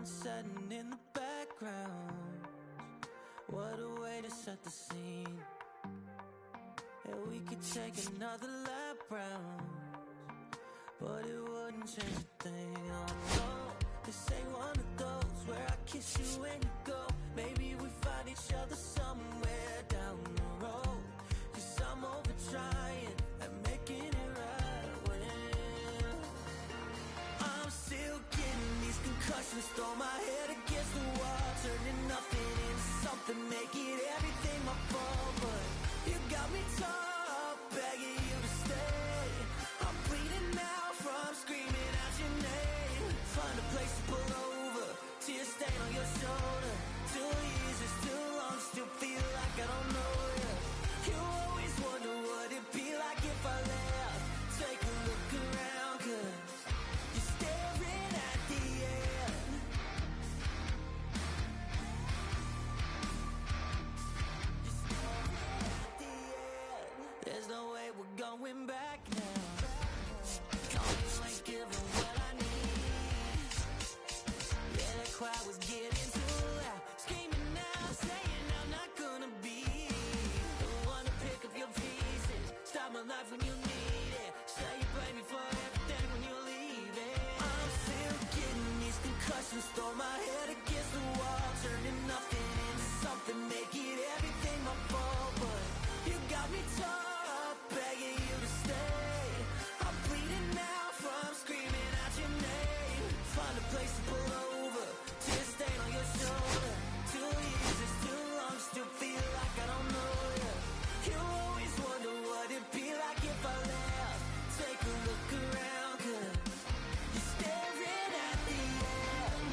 sun setting in the background. What a way to set the scene. Yeah, we could take another lap round, but it wouldn't change a thing. Oh no, this ain't one of those where I kiss you when you go. Maybe we find each other somewhere down the road, 'cause I'm over trying and making it right when I'm still getting these concussions. Throw my head against the wall, turning nothing into something, make it everything my fault. But you got me torn up, begging you to stay. I'm bleeding now from screaming out your name. Find a place to pull over, tear stain on your shoulder. 2 years is too long, still feel like I don't know you. You always wonder what it'd be like if I left. Take a look around, 'cause you're staring at the end. You're staring at the end. There's no way we're going back now. No, you ain't giving what I need. Yeah, that crowd was getting too loud, screaming now, saying I'm not gonna be the one to pick up your pieces, stop my life when you need it, say you blame me for everything when you leave it. I'm still getting these concussions, throw my head against the wall, turning nothing into something, make it everything my fault. But you got me torn up, begging you to stay. I'm bleeding now from screaming out your name. Find a place to pull over, tear stain on your shoulder. 2 years is too long, still feel like I don't know you. You always wonder what it'd be like if I left. Take a look around, 'cause you're staring at the end.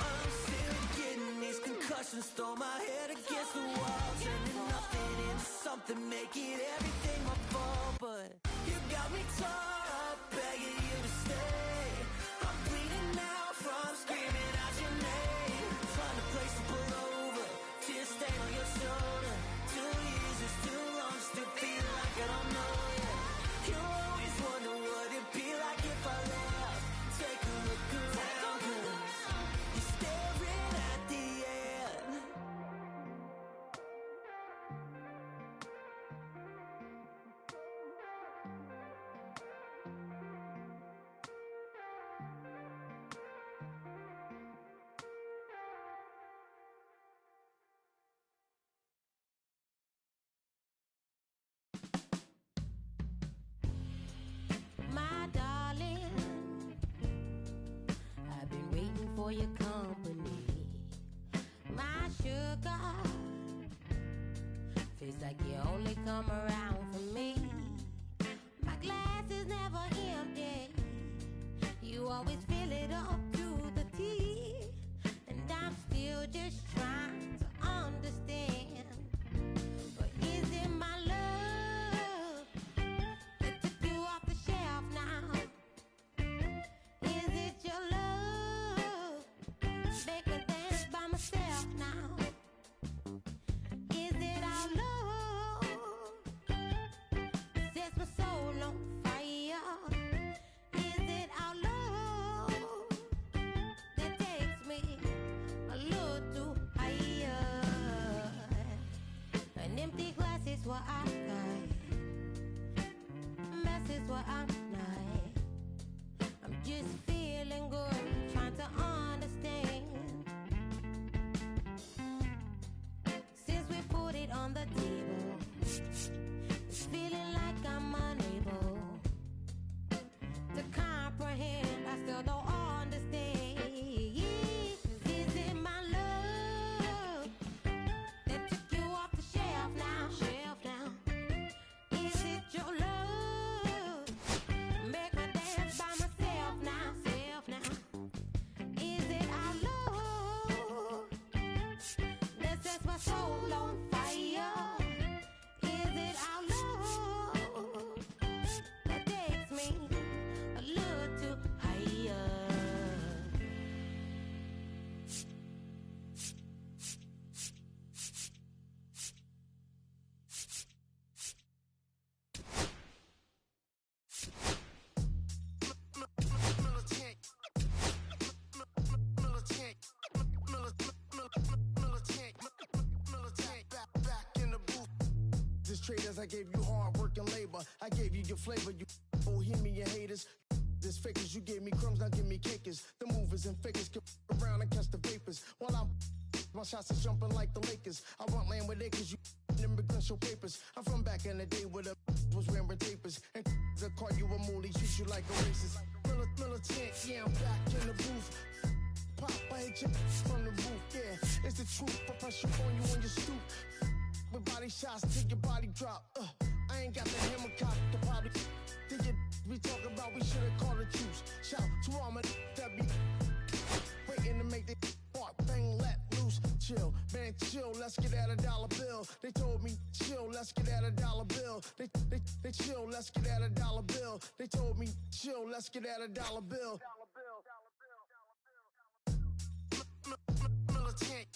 I'm still getting these concussions, throw my head against the wall, turning nothing into something, make it everything my fault. But you got me torn up, begging you to stay. I'm bleeding now from screaming out your name. Find a place to pull over, tear stain on your shoulder. 2 years is too long, still feel like I don't know you. You always wonder what it'd be like if I left. Take a look around, 'cause you're staring at the end. My darling, I've been waiting for your company. My sugar, feels like you only come around for me. My glass is never empty, you always fill it up to the tea. And I'm still just trying to understand, but is it my love that took you off the shelf now? Is it your love make me dance by myself now? Is it our love sets my soul on fire? Is it our love that takes me a little too higher? An empty glass is what I got, mess is what I'm not. I'm just feeling good, trying to understand. Since we put it on the table, it's feeling like I'm unable to comprehend. I still don't understand. Is it my love that took you off the shelf now? Shelf now. Is it your love make me dance by myself now? Self now. Is it our love that sets my soul on fire? Is it our love that takes me a little too higher? traders. I gave you hard work and labor. I gave you your flavor, you bohemian haters. This fakers, you gave me crumbs, now give me cakers. The movers and fakers get around and catch the vapors. While I'm my shots are jumping like the Lakers. I want land with acres, you immigrants show papers. I'm from back in the day where the was wearing tapers. And they'll call you a moolie, treat you like a racist. Militant, yeah, I'm back in the booth. Pop, I hit you from the roof, yeah. It's the truth, I press you on you when you stoop. With body shots till your body drop. I ain't got the hammer cock to probably. Think it we talk about, we should've called the truce. Shout to all my that be waiting to make the part bang let loose. Chill, man, chill, let's get at $1 bill. They told me chill, let's get at $1 bill. They chill, let's get at $1 bill. They told me chill, let's get at $1 bill. Militant,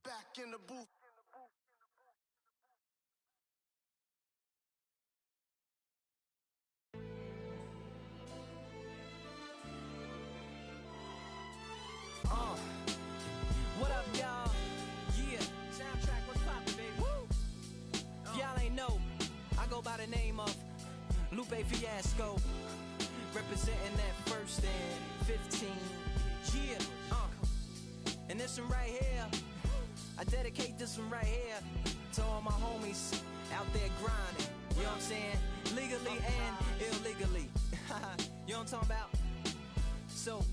back in the booth. What up, y'all? Yeah, soundtrack, what's poppin', baby? Woo! Y'all ain't know, I go by the name of Lupe Fiasco, representing that first and 15. Yeah, and this one right here, I dedicate this one right here to all my homies out there grinding. You know what I'm saying? Legally and illegally. You know what I'm talking about? So,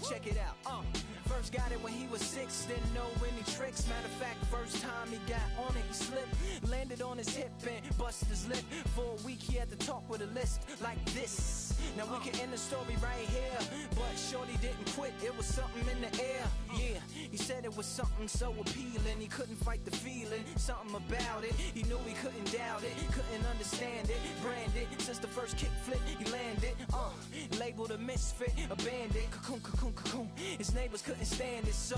check it out. First got it when he was 6, didn't know any tricks. Matter of fact, first time he got on it, he slipped. Landed on his hip and busted his lip. For a week he had to talk with a list like this. Now we can end the story right here, but shorty didn't quit, it was something in the air. Yeah, he said it was something so appealing, he couldn't fight the feeling, something about it. He knew he couldn't doubt it, couldn't understand it. Branded, since the first kick flip he landed. Labeled a misfit, a bandit. Cocoon, cocoon, cocoon. His neighbors couldn't stand it, so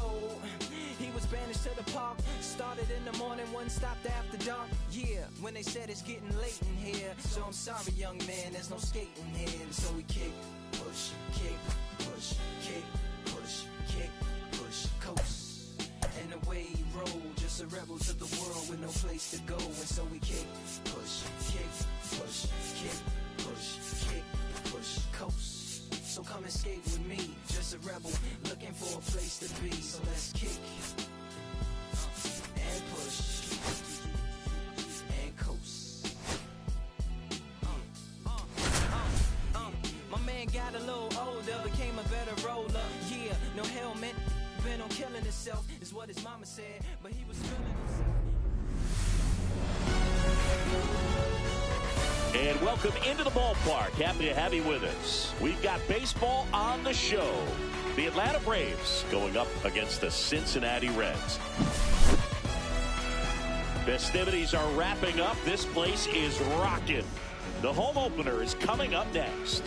he was banished to the park. Started in the morning, one stopped after dark. Yeah, when they said it's getting late in here, so I'm sorry, young man, there's no skating here. So we kick, push, kick, push, kick, push, kick, push, coast. And away he rolled, just a rebel to the world with no place to go. And so we kick, push, kick, push, kick, push, kick, push, coast. So come and skate with me, just a rebel looking for a place to be. So let's kick and push and coast. My man got a little older, became a better roller. Yeah, no helmet, been on killing himself, is what his mama said, but he was feeling himself. And welcome into the ballpark. Happy to have you with us. We've got baseball on the show. The Atlanta Braves going up against the Cincinnati Reds. Festivities are wrapping up. This place is rocking. The home opener is coming up next.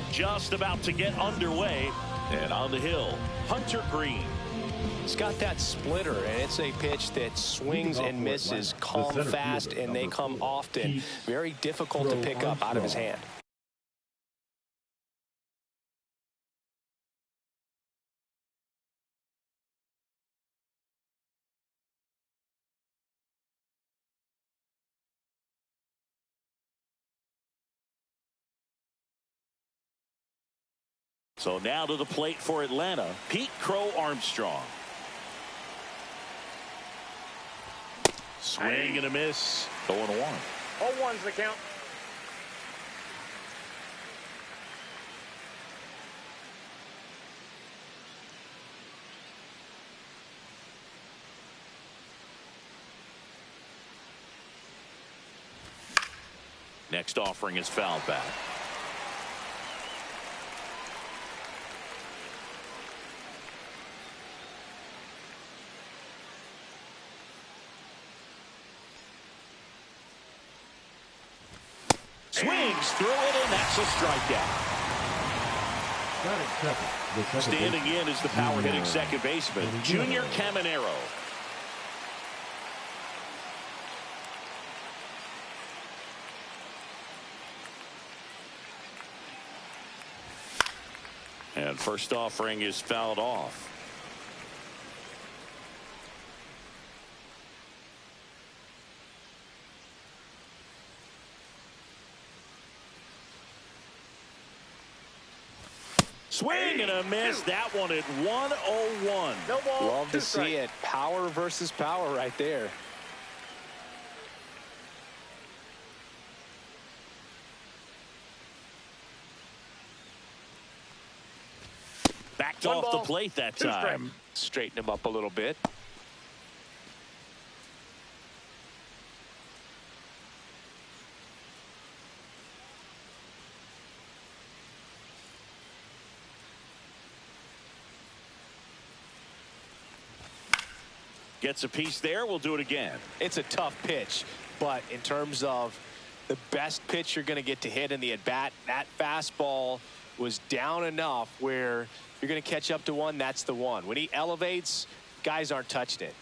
Just about to get underway, and on the hill, Hunter Green. It's got that splitter, and it's a pitch that swings and misses, come fast, and they come often. Very difficult to pick up out of his hand. So now to the plate for Atlanta, Pete Crow Armstrong. Swing and a miss. 0-1. 0-1's the count. Next offering is foul back. Swings through it, and that's a strikeout. Standing in is the power hitting second baseman, Junior Caminero. And first offering is fouled off. Swing and a miss. That one at 101. No ball. Love to see it. Power versus power right there. Backed off the plate that time. Straighten him up a little bit. Gets a piece there. We'll do it again. It's a tough pitch, but in terms of the best pitch you're going to get to hit in the at-bat, that fastball was down enough where you're going to catch up to one. That's the one. When he elevates, guys aren't touching it.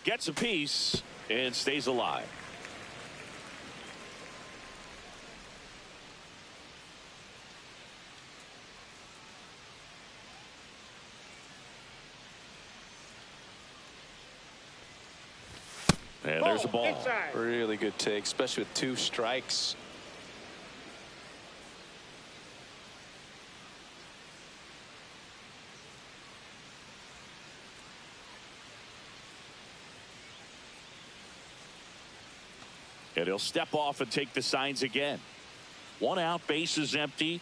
Gets a piece and stays alive. And there's a ball. Inside. Really good take, especially with 2 strikes. And he'll step off and take the signs again. 1 out, base is empty.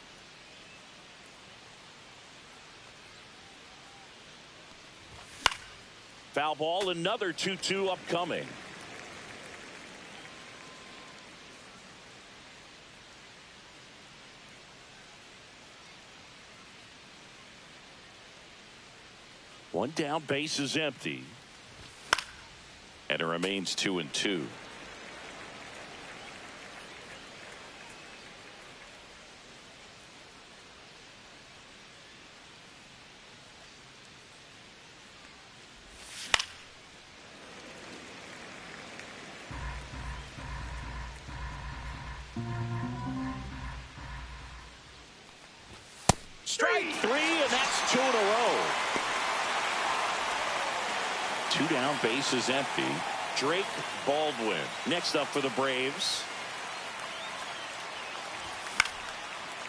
Foul ball, another 2-2 upcoming. One down, base is empty. And it remains 2-2. Strike 3, and that's 2 in a row. 2 down, base is empty. Drake Baldwin next up for the Braves.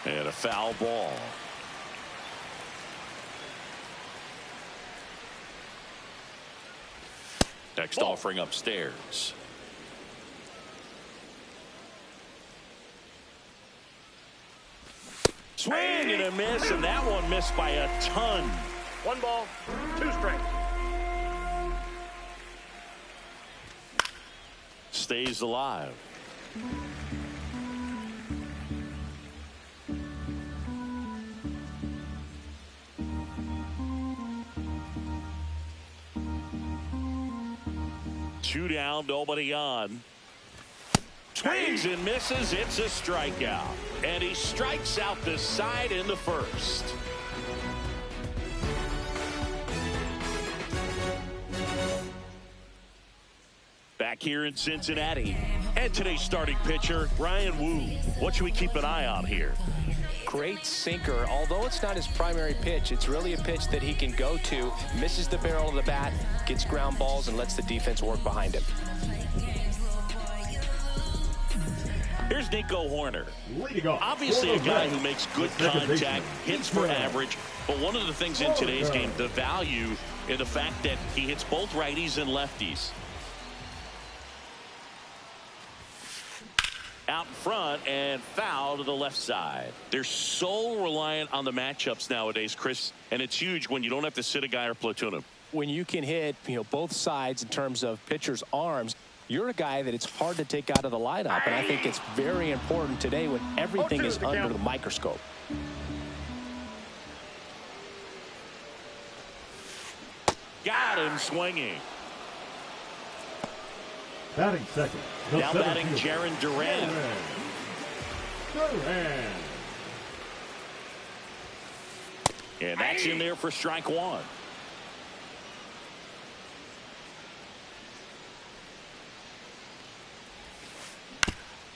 And a foul ball. Next offering upstairs. Swing and a miss, and that one missed by a ton. 1 ball, 2 strikes. Stays alive. Two down, nobody on. Swings and misses. It's a strikeout. And he strikes out the side in the first. Back here in Cincinnati. And today's starting pitcher, Ryan Wu. What should we keep an eye on here? Great sinker. Although it's not his primary pitch, it's really a pitch that he can go to, misses the barrel of the bat, gets ground balls, and lets the defense work behind him. Here's Nico Hoerner. Obviously a guy who makes good contact, hits for average, but one of the things in today's game, the value in the fact that he hits both righties and lefties. Out in front and foul to the left side. They're so reliant on the matchups nowadays, Chris, and it's huge when you don't have to sit a guy or platoon him. When you can hit, both sides in terms of pitchers' arms, you're a guy that it's hard to take out of the lineup, and I think it's very important today when everything is under the microscope. Got him swinging. Batting second. Now batting Jarren Duran. And that's in there for strike 1.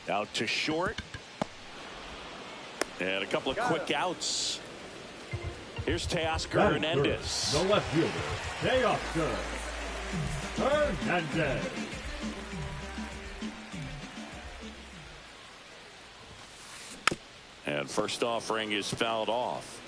Out to short. And a couple of quick outs. Here's Teoscar Hernandez. The left fielder, Teoscar Hernandez. And first offering is fouled off.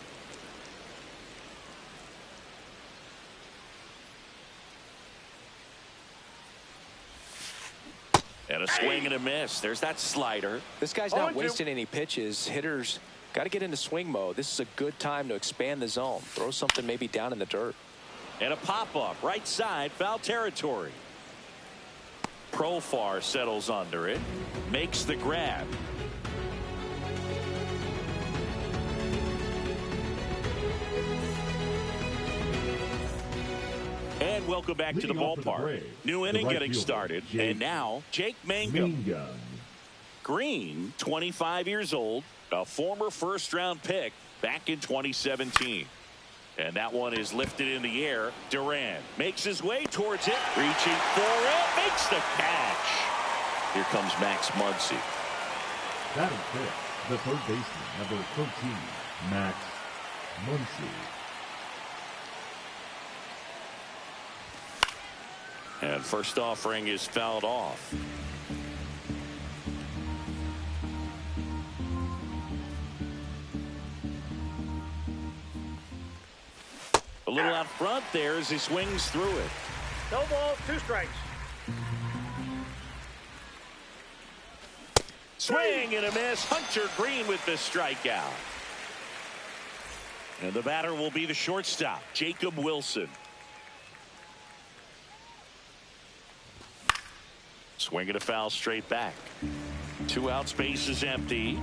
And a swing and a miss. There's that slider. This guy's not wasting any pitches. Hitters got to get into swing mode. This is a good time to expand the zone. Throw something maybe down in the dirt. And a pop-up right side, foul territory. Profar settles under it, makes the grab. And welcome back to the ballpark. New inning getting started. And now, Jake Mangum. Green, 25 years old, a former first-round pick back in 2017. And that one is lifted in the air. Duran makes his way towards it, reaching for it, makes the catch. Here comes Max Muncy. Batting fifth, the third baseman, number 13, Max Muncy. And first offering is fouled off. A little out front there as he swings through it. No balls, 2 strikes. Swing and a miss. Hunter Green with the strikeout. And the batter will be the shortstop, Jacob Wilson. Swing and a foul straight back. 2 outs, base is empty.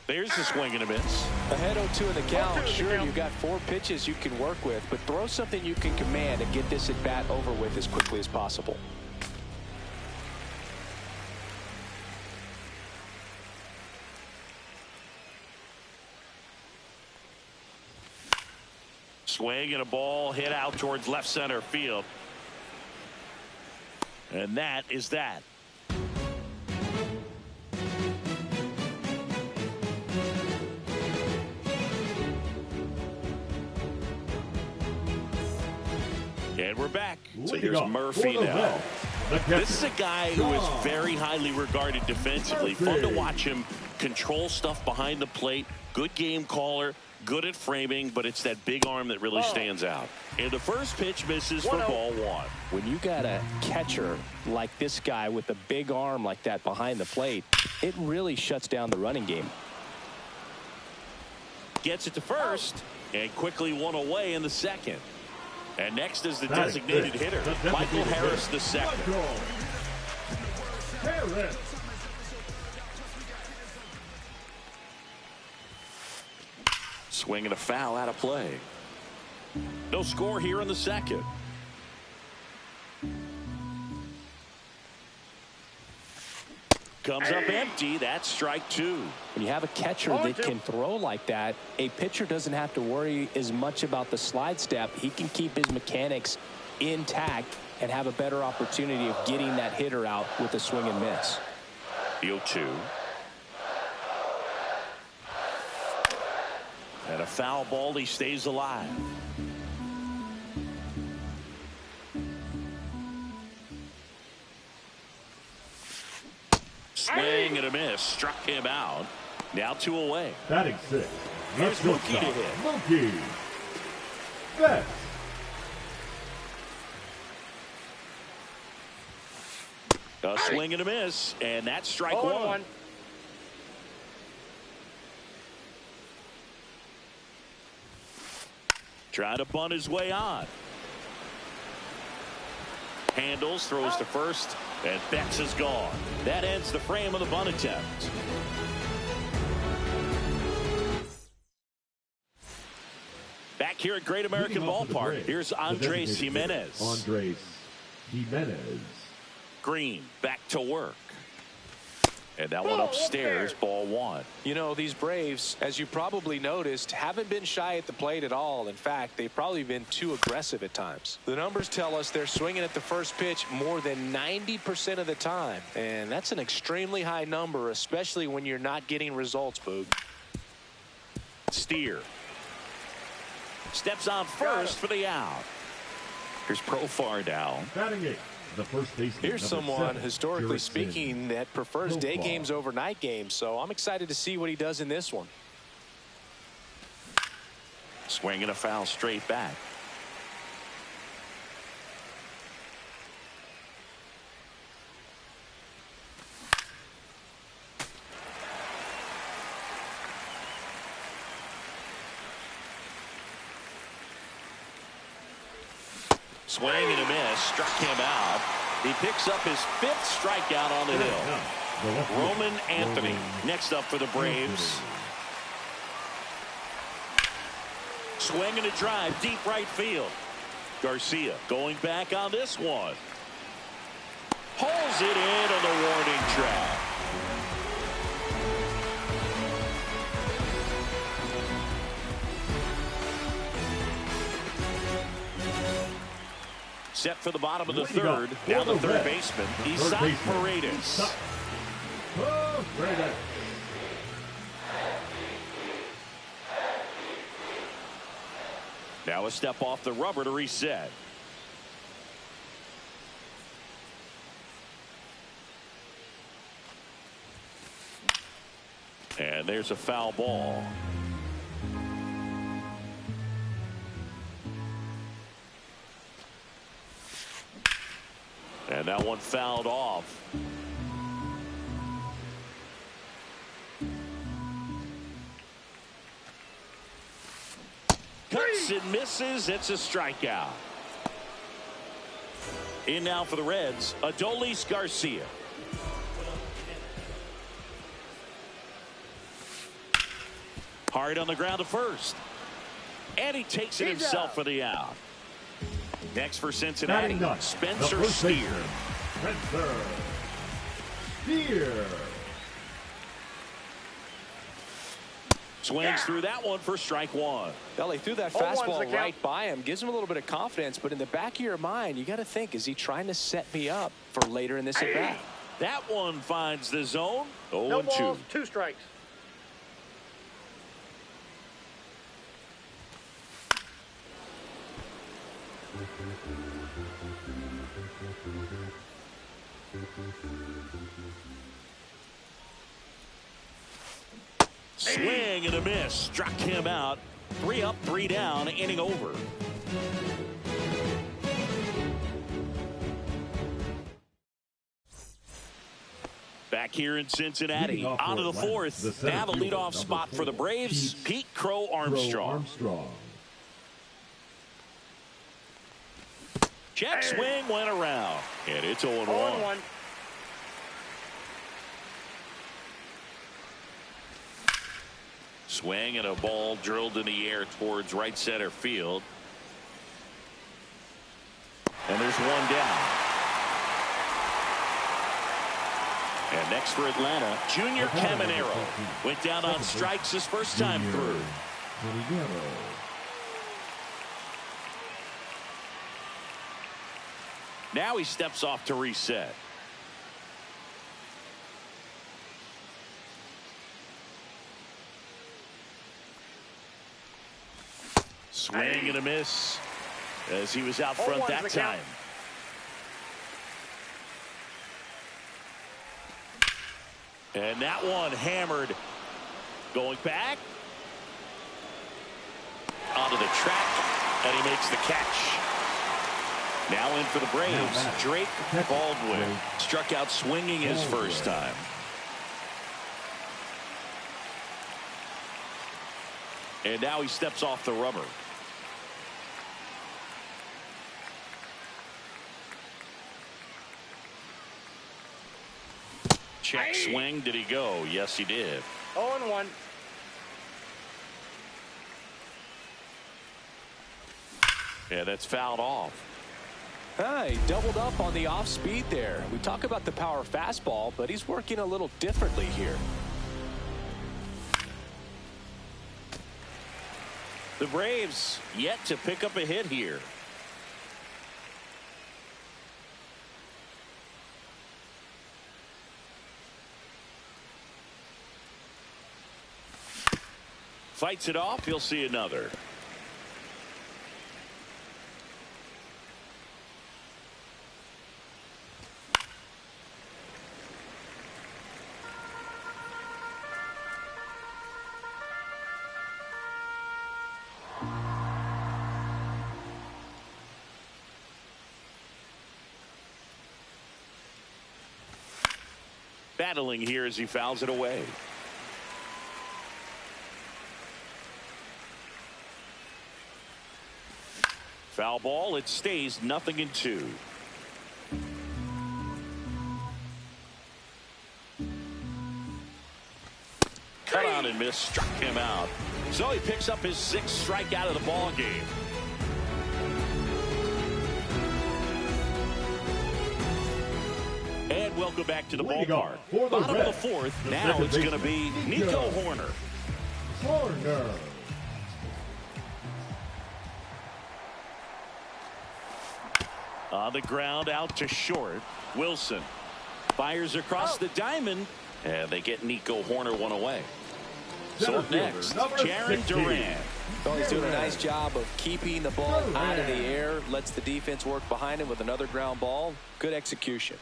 There's the swing and a miss. Ahead 0-2 in the count. Sure, you've got 4 pitches you can work with, but throw something you can command and get this at bat over with as quickly as possible. Swing and a ball hit out towards left center field. And that is that. And we're back. So here's Murphy now. This is a guy who is very highly regarded defensively. Fun to watch him control stuff behind the plate. Good game caller. Good at framing, but it's that big arm that really stands out. And the first pitch misses for ball 1. When you got a catcher like this guy with a big arm like that behind the plate, it really shuts down the running game. Gets it to first and quickly one away in the second. And next is the designated hitter, Michael Harris the second. Harris. Swing and a foul out of play. No score here in the second. Comes up empty. That's strike 2. When you have a catcher that can throw like that, a pitcher doesn't have to worry as much about the slide step. He can keep his mechanics intact and have a better opportunity of getting that hitter out with a swing and miss. The 0-2. And a foul ball. He stays alive. Swing and a miss. Struck him out. Now 2 away. Batting 6. Here's Mookie to hit. Mookie Betts. A swing and a miss. And that's strike 1. Trying to bunt his way on. Handles, throws to first, and Betts is gone. That ends the frame of the bunt attempt. Back here at Great American Ballpark, here's Andres Gimenez. Andres Gimenez. Green back to work. And that one upstairs, ball one. You know, these Braves, as you probably noticed, haven't been shy at the plate at all. In fact, they've probably been too aggressive at times. The numbers tell us they're swinging at the first pitch more than 90% of the time. And that's an extremely high number, especially when you're not getting results, Boog. Steer steps on first for the out. Here's Profar now. Batting eighth, the first baseman. Here's someone, 7, historically Jurickson speaking, that prefers day Profar. games over night games. So I'm excited to see what he does in this one. Swing and a foul straight back. Swing and a miss, struck him out. He picks up his 5th strikeout on the hill. Roman Anthony next up for the Braves. Swing and a drive, deep right field. Garcia going back on this one. Pulls it in on the warning track. Set for the bottom of the third. Down the third baseman, Isaac Paredes. Now a step off the rubber to reset. And there's a foul ball. And that one fouled off. Cuts and misses. It's a strikeout. In now for the Reds, Adolis Garcia. Hard on the ground to first. And he takes it himself for the out. Next for Cincinnati, Spencer Steer. Spencer Steer. Swings through that one for strike one. Well, he threw that fastball right by him. Gives him a little bit of confidence, but in the back of your mind, you got to think, is he trying to set me up for later in this at-bat? That one finds the zone. 0-2. No balls, 2 strikes. Swing and a miss. Struck him out. 3 up, 3 down, inning over. Back here in Cincinnati, on to the fourth. Now the leadoff spot for the Braves, Pete Crow Armstrong. Check swing went around, and it's 0-1. Swing and a ball drilled in the air towards right center field. And there's one down. And next for Atlanta, Junior Caminero. Went down on strikes his first time through. Now he steps off to reset. Swing and a miss as he was out front that time. And that one hammered. Going back. Onto the track. And he makes the catch. Now in for the Braves, Drake Baldwin. Struck out swinging his first time. And now he steps off the rubber. Check swing. Did he go? Yes, he did. 0-1. Yeah, that's fouled off. He doubled up on the off speed there. We talk about the power fastball, but he's working a little differently here. The Braves yet to pick up a hit here. Fights it off. He'll see another. Battling here as he fouls it away. Foul ball. It stays 0-2. Cut on and miss. Struck him out. So he picks up his 6th strikeout of the ball game. And welcome back to the ballpark. Bottom of the 4th. Now it's going to be Nico Hoerner. On the ground, out to short. Wilson fires across the diamond, and they get Nico Hoerner one away. So up next, Jarren Duran. Well, he's doing a nice job of keeping the ball out of the air. Lets the defense work behind him with another ground ball. Good execution.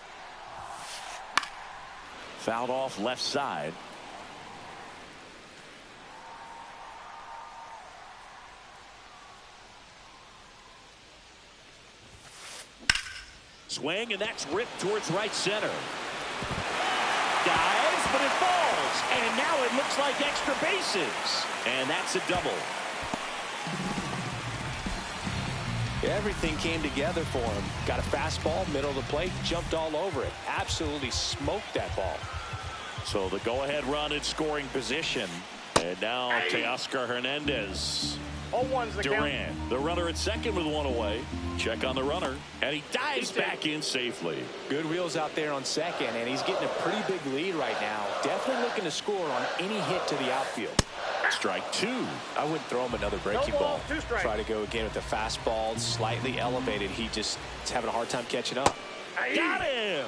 Fouled off left side. Swing, and that's ripped towards right center. Dives, but it falls. And now it looks like extra bases. And that's a double. Everything came together for him. Got a fastball, middle of the plate, jumped all over it. Absolutely smoked that ball. So the go-ahead run in scoring position. And now Teoscar Hernandez. 0-1's the Duran, count. the runner at second with one away. Check on the runner, and he dives back in safely. Good wheels out there on second, and he's getting a pretty big lead right now. Definitely looking to score on any hit to the outfield. Strike 2. I wouldn't throw him another breaking No ball. ball, 2 strikes. Try to go again with the fastball, slightly elevated. He just is having a hard time catching up. Got him.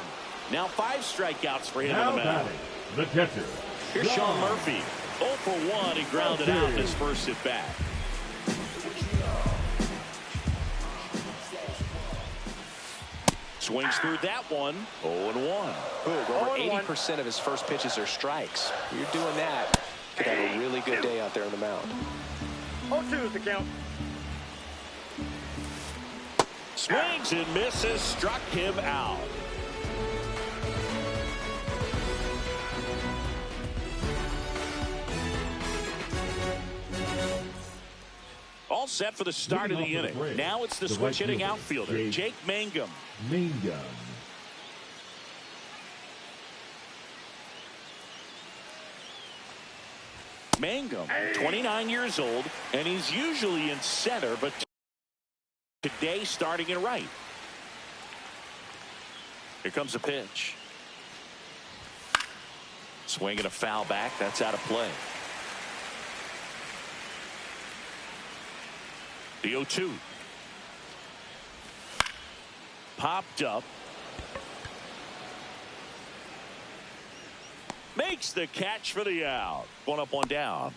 Now 5 strikeouts for him on the mound. The catcher. Here's Sean Murphy. 0 for 1. He grounded out in his first at bat. Swings through that one. 0-1. Over 80% of his first pitches are strikes. You're doing that. Could have a really good day out there on the mound. 0-2's the count. Swings and misses. Struck him out. All set for the start of the inning. Now it's the switch hitting outfielder, Jake Mangum. Mangum, 29 years old, and he's usually in center, but today starting in right. Here comes a pitch. Swing and a foul back. That's out of play. The 0-2. Popped up. Makes the catch for the out. 1 up, 1 down.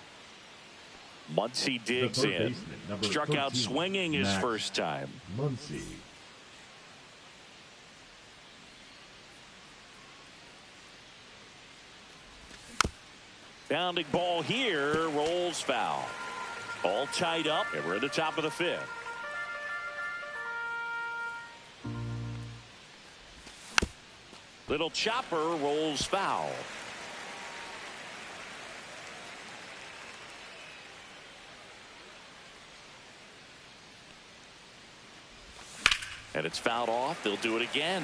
Muncy digs in. Struck out swinging his first time. Muncy. Bounding ball here. Rolls foul. All tied up, and we're at the top of the 5th. Little chopper rolls foul. And it's fouled off. They'll do it again.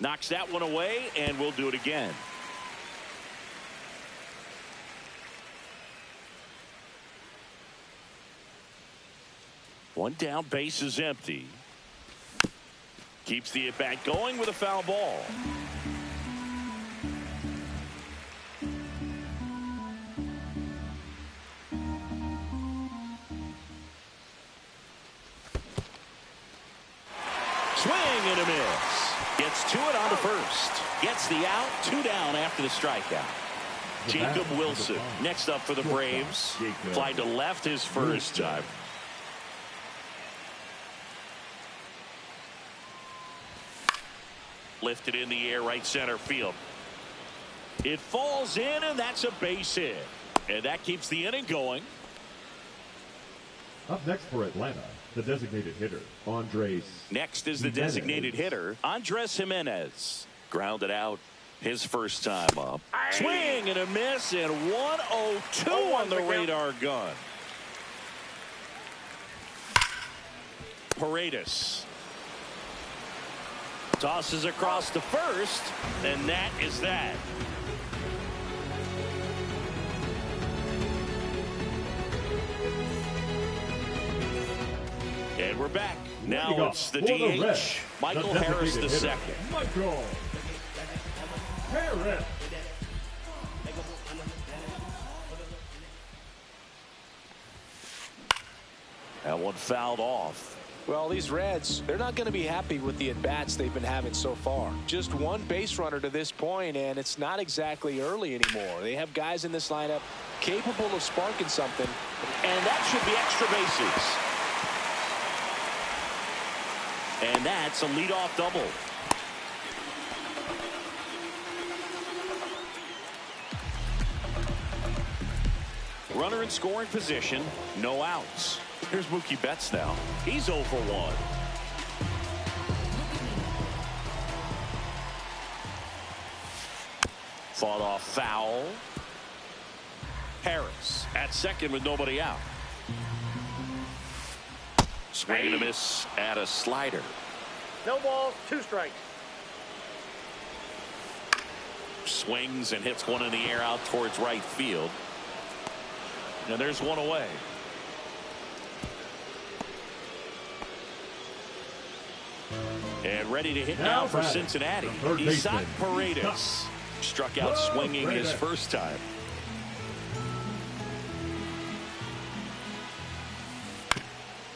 Knocks that one away, and we'll do it again. One down, base is empty. Keeps the at-bat going with a foul ball. Swing and a miss. Gets to it on to first. Gets the out. 2 down after the strikeout. Jacob Wilson next up for the Braves. Fly to left his first time. Lifted in the air, right center field. It falls in, and that's a base hit. And that keeps the inning going. Up next for Atlanta, the designated hitter, Andres. Next is the designated hitter, Andres Gimenez. Grounded out his first time up. Swing and a miss, and 1-0-2 on the radar gun. Paredes tosses across to first, and that is that. And we're back. Now it's the DH, Michael Harris II. Michael Harris. That one fouled off. Well, these Reds, they're not going to be happy with the at-bats they've been having so far. Just one base runner to this point, and it's not exactly early anymore. They have guys in this lineup capable of sparking something. And that should be extra bases. And that's a leadoff double. Runner in scoring position, no outs. Here's Mookie Betts now. He's 0 for 1. Fought off foul. Harris at second with nobody out. Swing and a miss at a slider. No balls, 2 strikes. Swings and hits one in the air out towards right field. And there's one away. And ready to hit now for Cincinnati. Isaac Paredes struck out swinging his first time.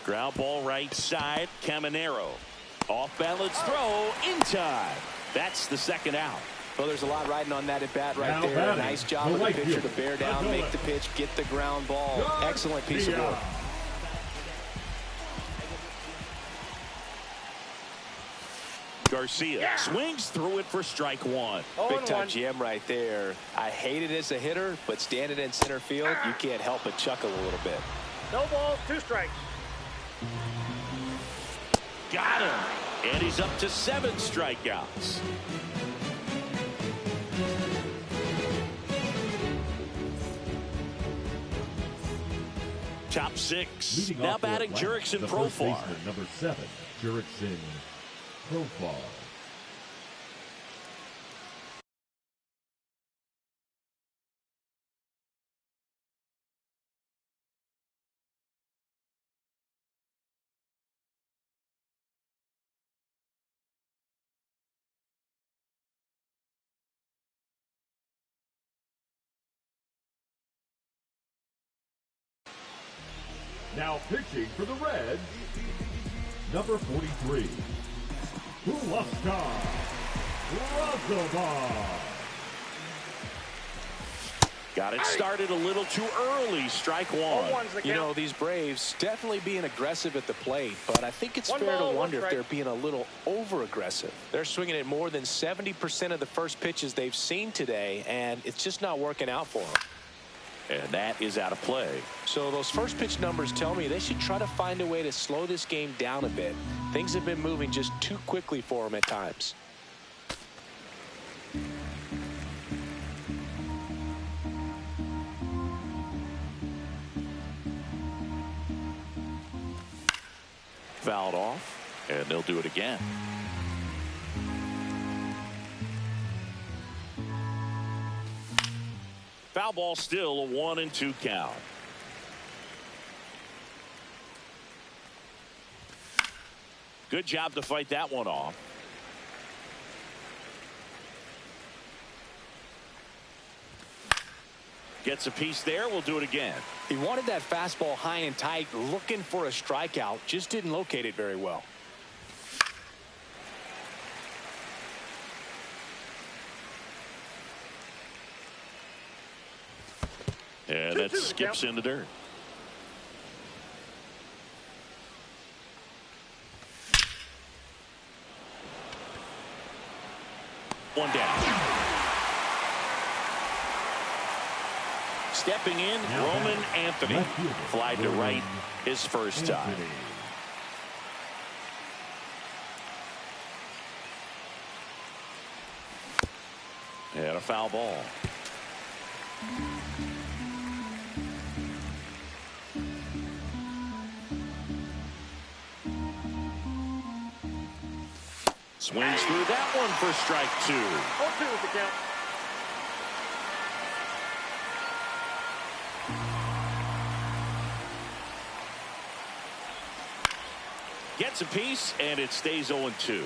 Ground ball right side. Caminero. Off balance throw in time. That's the second out. Well, there's a lot riding on that at bat right there. Nice job of the pitcher to bear down, make the pitch, get the ground ball. Excellent piece of work. Garcia swings through it for strike 1. Big time jam right there. I hate it as a hitter, but standing in center field, you can't help but chuckle a little bit. No balls, 2 strikes. Got him. And he's up to 7 strikeouts. Top 6. Leading now off for batting Atlanta, Jurickson the Profar. first baseman, number 7, Jurickson Profar. Now pitching for the Reds, number 43, Huascar Brazoban. Got it started a little too early. Strike 1. You know, these Braves definitely being aggressive at the plate, but I think it's fair to wonder if they're being a little over-aggressive. They're swinging at more than 70% of the first pitches they've seen today, and it's just not working out for them. And that is out of play. So those first pitch numbers tell me they should try to find a way to slow this game down a bit. Things have been moving just too quickly for them at times. Fouled off, and they'll do it again. Foul ball, still a 1-2 count. Good job to fight that one off. Gets a piece there. We'll do it again. He wanted that fastball high and tight, looking for a strikeout. Just didn't locate it very well. And that skips in the dirt. One down. Stepping in, Roman Anthony. Fly to right his first time. And a foul ball. Swings through that one for strike 2. 0-2 is the count. Gets a piece, and it stays 0-2.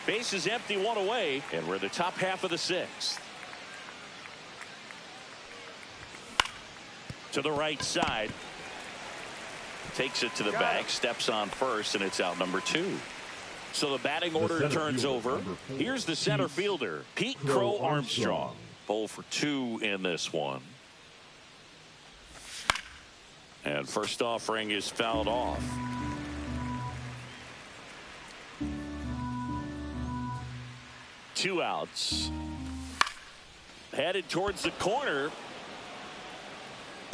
Base is empty, one away, and we're the top half of the 6th. To the right side. Takes it to the bag, steps on first, and it's out number 2. So the batting order turns over. Here's the center fielder, Pete Crow Armstrong. 0 for 2 in this one. And first offering is fouled off. Two outs. Headed towards the corner.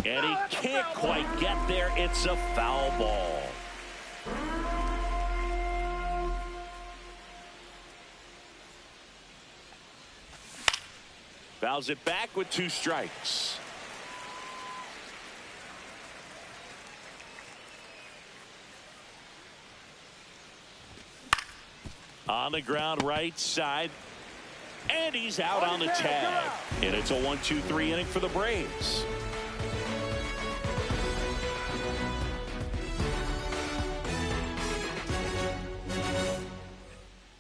And he can't quite get there. It's a foul ball. Fouls it back with 2 strikes. On the ground right side. And he's out on the tag. And it's a 1-2-3 inning for the Braves.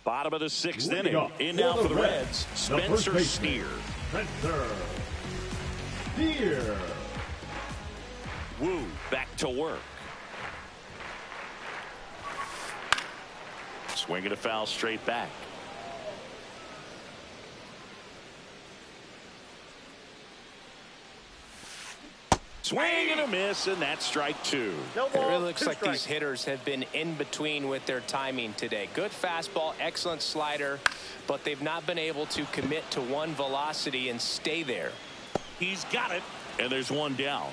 Bottom of the 6th inning. In now for the Reds, Spencer Steer. Spencer Steer. Woo back to work. Swinging a foul straight back. Swing and a miss, and that's strike 2. No It ball, really looks 2 like strikes. these hitters have been in between with their timing today. Good fastball, excellent slider, but they've not been able to commit to one velocity and stay there. He's got it, and there's one down.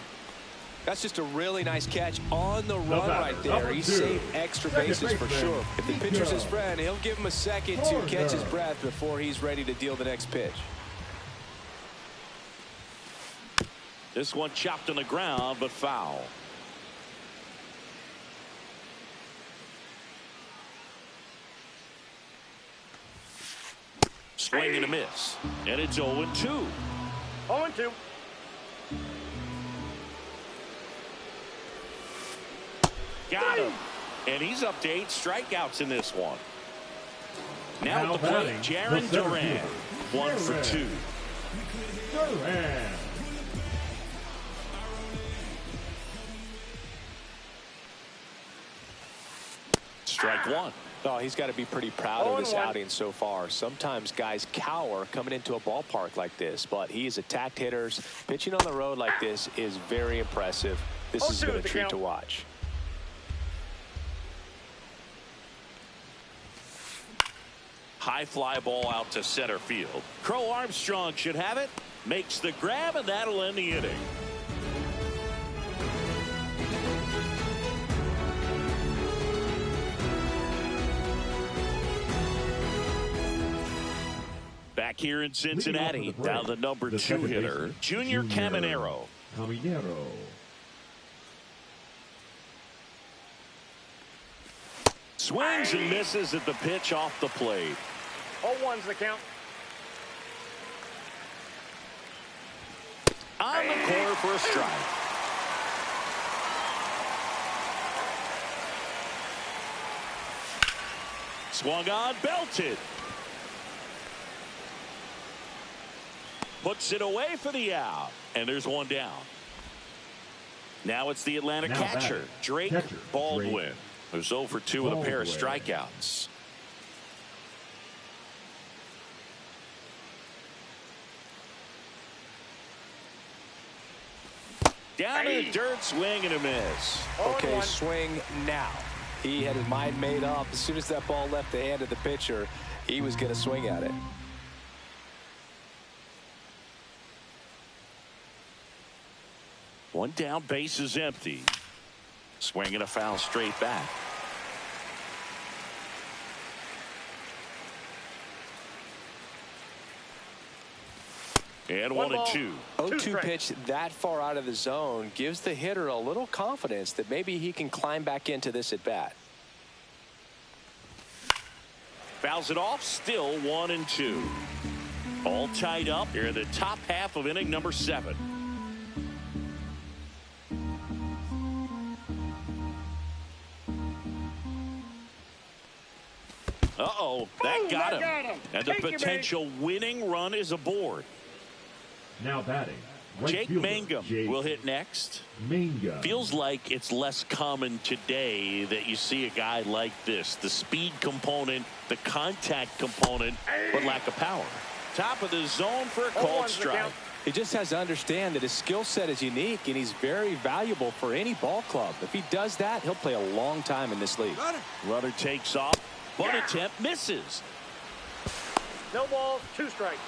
That's just a really nice catch on the run right there. number He 2. saved extra Second bases for baseman, sure. If the Pete pitcher's his Crow. friend, he'll give him a second to catch his breath before he's ready to deal the next pitch. This one chopped on the ground, but foul. Swing and a miss. And it's 0-2. 0-2. Got him. And he's up to 8 strikeouts in this one. Now Now at the plate, batting, Jaron the center Duran. fielder, 1 for Duran. 2. Duran. Strike 1. Oh, he's got to be pretty proud of this 0-1. outing so far. Sometimes guys cower coming into a ballpark like this, but he's attacked hitters. Pitching on the road like this is very impressive. This is 0-2 been a is the treat count. to watch. High fly ball out to center field. Crow Armstrong should have it. Makes the grab, and that'll end the inning. Back here in Cincinnati, Leading off for the down the Braves, number the 2 second hitter, baseman, Junior Caminero. Caminero. Swings and misses at the pitch off the plate. 0-1's the count. On the corner for a strike. Swung on, belted. Puts it away for the out. And there's one down. Now it's the Atlanta catcher, Drake Baldwin, who's 0 for 2 with a pair of strikeouts. Down in the dirt, swing and a miss. Okay, swing now. He had his mind made up. As soon as that ball left the hand of the pitcher, he was going to swing at it. One down, base is empty. Swing and a foul straight back. And 1-2. 0-2 pitch that far out of the zone gives the hitter a little confidence that maybe he can climb back into this at bat. Fouls it off, still 1-2. All tied up here in the top half of inning number 7. Uh-oh, that got him. And the potential winning run is aboard. Now batting, right Jake fielder, Mangum will hit next. Mangum. Feels like it's less common today that you see a guy like this. The speed component, the contact component, but lack of power. Top of the zone for a called strike. He just has to understand that his skill set is unique and he's very valuable for any ball club. If he does that, he'll play a long time in this league. Runner takes off. Bunt attempt misses. No balls, 2 strikes.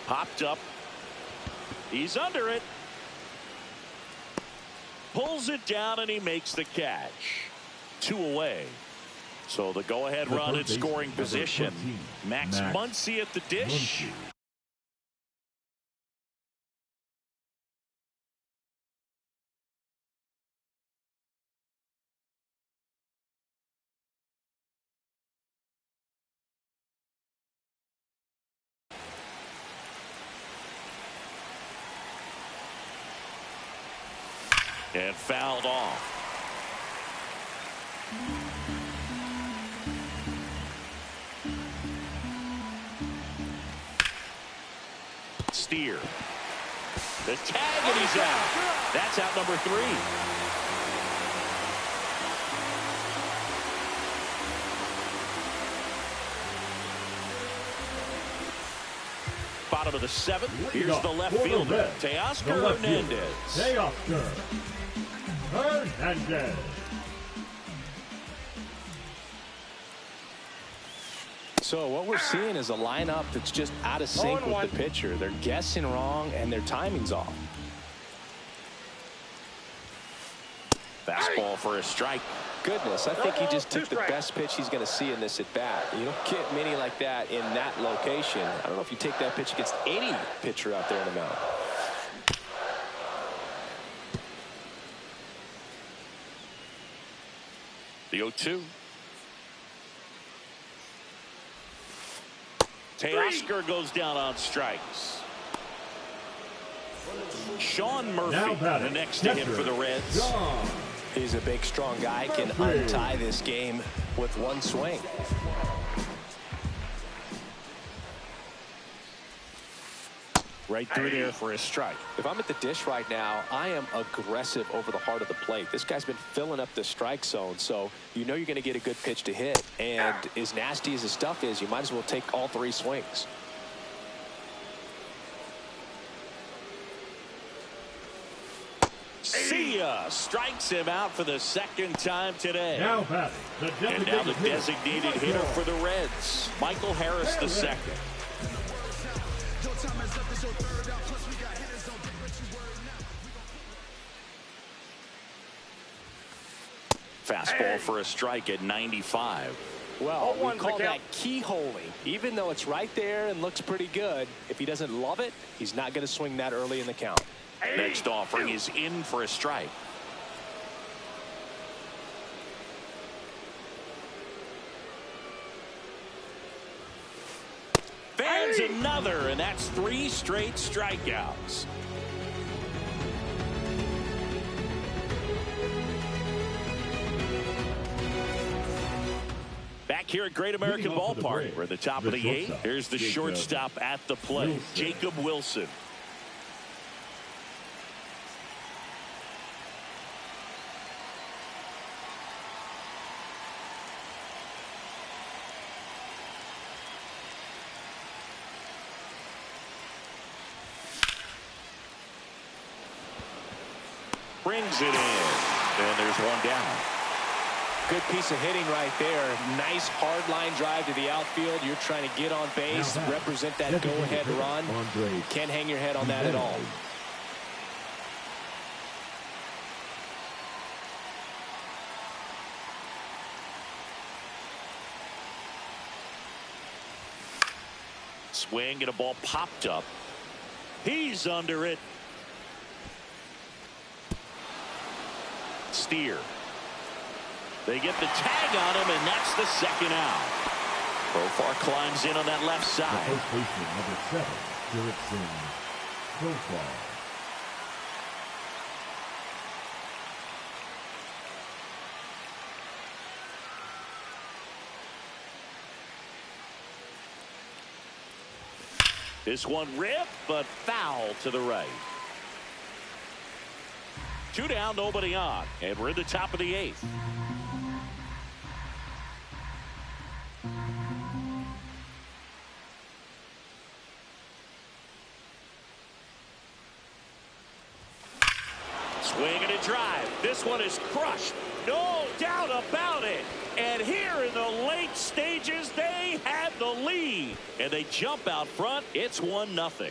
Popped up. He's under it. Pulls it down and he makes the catch. 2 away. So the go-ahead run in scoring position. Max Muncy at the dish. And fouled off. Steer. The tag and he's out. That's out number 3. Bottom of the 7th. Here's the left fielder, Teoscar Hernandez. Teoscar Hernandez. So what we're seeing is a lineup that's just out of sync with the pitcher. They're guessing wrong and their timing's off. Fastball for a strike. Goodness, I think he just took the best pitch he's going to see in this at bat. You don't get many like that in that location. I don't know if you take that pitch against any pitcher out there in the mound. The 0-2. Teoscar goes down on strikes. Sean Murphy, the next to hit for the Reds. He's a big, strong guy, can untie this game with one swing. Right through there for a strike. If I'm at the dish right now, I am aggressive over the heart of the plate. This guy's been filling up the strike zone, so you know you're going to get a good pitch to hit. And as nasty as the stuff is, you might as well take all 3 swings. See ya! Strikes him out for the 2nd time today. Now batting, and now the designated hitter for the Reds, Michael Harris II. Fastball for a strike at 95. Well, we call that keyholing. Even though it's right there and looks pretty good, if he doesn't love it, he's not going to swing that early in the count. Next offering is in for a strike. Fans another, and that's 3 straight strikeouts. here at Great American Ballpark. We're at the top of the 8th. Here's the shortstop at the plate, Jacob Wilson. Brings it in, and there's one down. Good piece of hitting right there. Nice hard line drive to the outfield. You're trying to get on base, represent that go-ahead run. Can't hang your head on that at all. Swing and a ball popped up. He's under it. Steer. They get the tag on him, and that's the second out. Profar climbs in on that left side. The first baseman, number 7, Jurickson Profar. This one ripped, but foul to the right. 2 down, nobody on, and we're in the top of the 8th. Swing and a drive. This one is crushed. No doubt about it. And here in the late stages, they have the lead. And they jump out front. It's 1-0.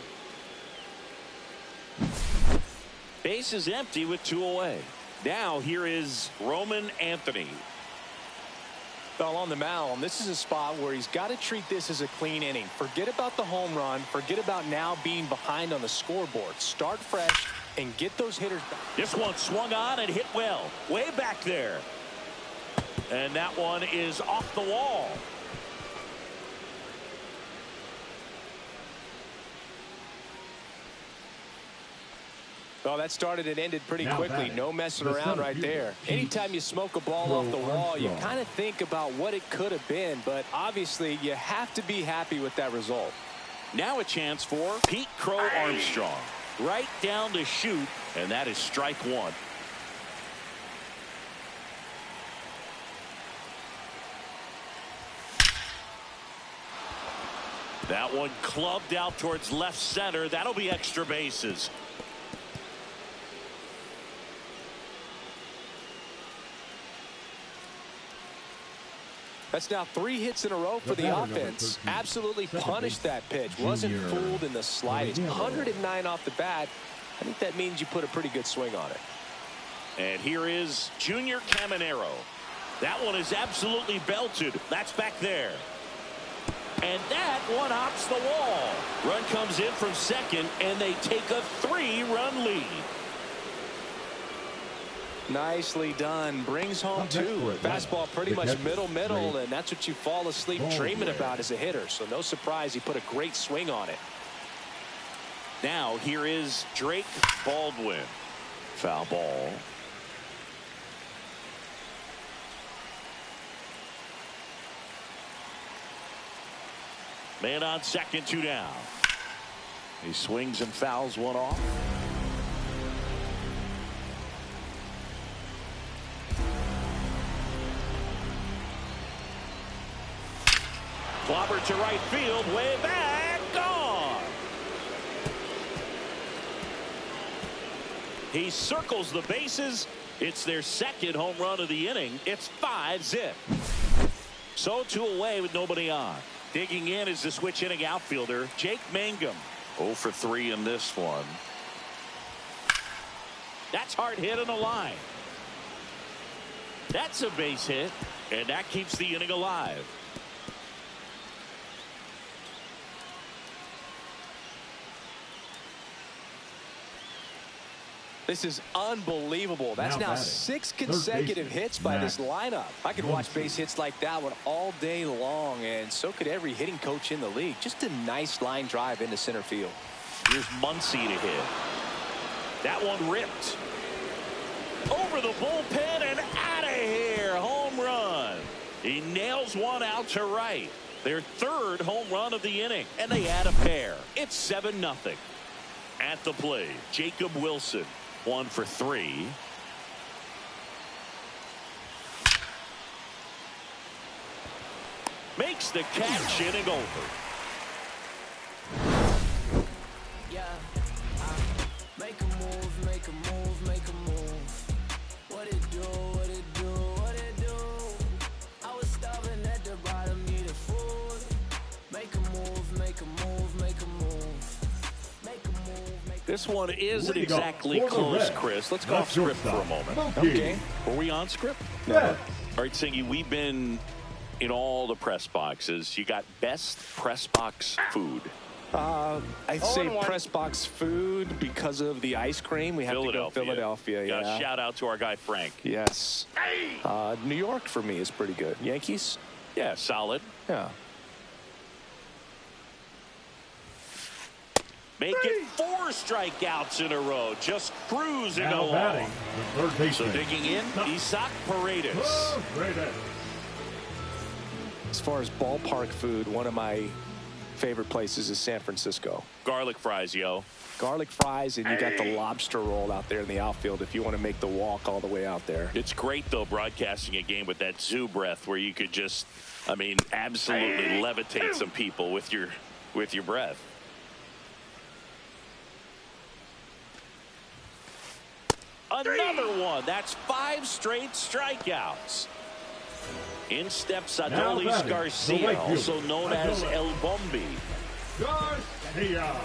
Base is empty with 2 away. Now here is Roman Anthony. Well, on the mound, this is a spot where he's got to treat this as a clean inning. Forget about the home run. Forget about now being behind on the scoreboard. Start fresh and get those hitters back. This one swung on and hit well. Way back there. And that one is off the wall. Well, that started and ended pretty quickly. No messing around right there. Anytime you smoke a ball off the wall, you kind of think about what it could have been, but obviously you have to be happy with that result. Now a chance for Pete Crow Armstrong. Right down to shoot, and that is strike 1. That one clubbed out towards left center. That'll be extra bases. That's now 3 hits in a row for the offense. Absolutely punished that pitch. Wasn't fooled in the slightest. 109 off the bat. I think that means you put a pretty good swing on it. And here is Junior Caminero. That one is absolutely belted. That's back there. And that one hops the wall. Run comes in from second, and they take a 3-run lead. Nicely done. Brings home 2. Fastball pretty much middle, and that's what you fall asleep dreaming about as a hitter. So no surprise he put a great swing on it. Now here is Drake Baldwin. Foul ball. Man on second, 2 down. He swings and fouls one off. Clobber to right field, way back, gone. He circles the bases. It's their second home run of the inning. It's 5-zip. So 2 away with nobody on. Digging in is the switch hitting outfielder, Jake Mangum. 0 for 3 in this one. That's hard hit on the line. That's a base hit, and that keeps the inning alive. This is unbelievable. That's now 6 consecutive hits by this lineup. I could watch base hits like that one all day long, and so could every hitting coach in the league. Just a nice line drive into center field. Here's Muncy to hit. That one ripped. Over the bullpen and out of here. Home run. He nails one out to right. Their third home run of the inning, and they add a pair. It's 7-0. At the plate, Jacob Wilson, 1 for 3. Makes the catch, inning over. Yeah, make a move, make a move, make a move. What it do, what it do, what it do? I was starving at the bottom, needed food. Make a move, make a move, make a move. Make a move, make a This one isn't exactly close, Chris. Let's go off script for a moment. Okay. Were we on script? Yeah. All right, Singy, we've been in all the press boxes. You got best press box food. I'd say press box food because of the ice cream. We have to go Philadelphia. Yeah. Shout out to our guy Frank. Yes. New York for me is pretty good. Yankees? Yeah, solid. Yeah. Make it 4 strikeouts in a row. Just cruising Now along. batting, the third baseman. So digging in, Isaac Paredes. Oh, Paredes. As far as ballpark food, one of my favorite places is San Francisco. Garlic fries, yo. Garlic fries, and you got the lobster roll out there in the outfield if you want to make the walk all the way out there. It's great, though, broadcasting a game with that zoo breath where you could just, I mean, absolutely levitate some people with your breath. Another one. That's 5 straight strikeouts. In steps Adolis Garcia, also known as El Bombi. Garcia.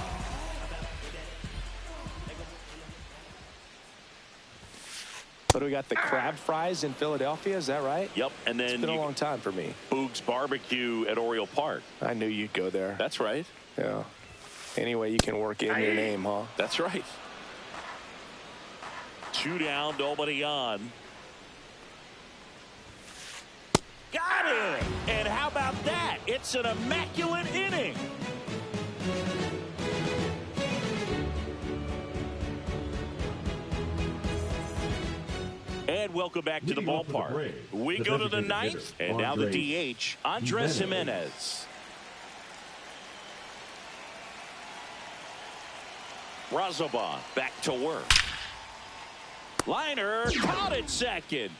But we got the crab fries in Philadelphia, is that right? Yep, and then it's been a long time for me. Boog's Barbecue at Oriole Park. I knew you'd go there. That's right. Yeah. Anyway, you can work in your name, huh? That's right. 2 down, nobody on. Got it! And how about that? It's an immaculate inning. And welcome back to the ballpark. We go to the 9th, and now the DH, Andres Jimenez. Razabon back to work. Liner caught at second.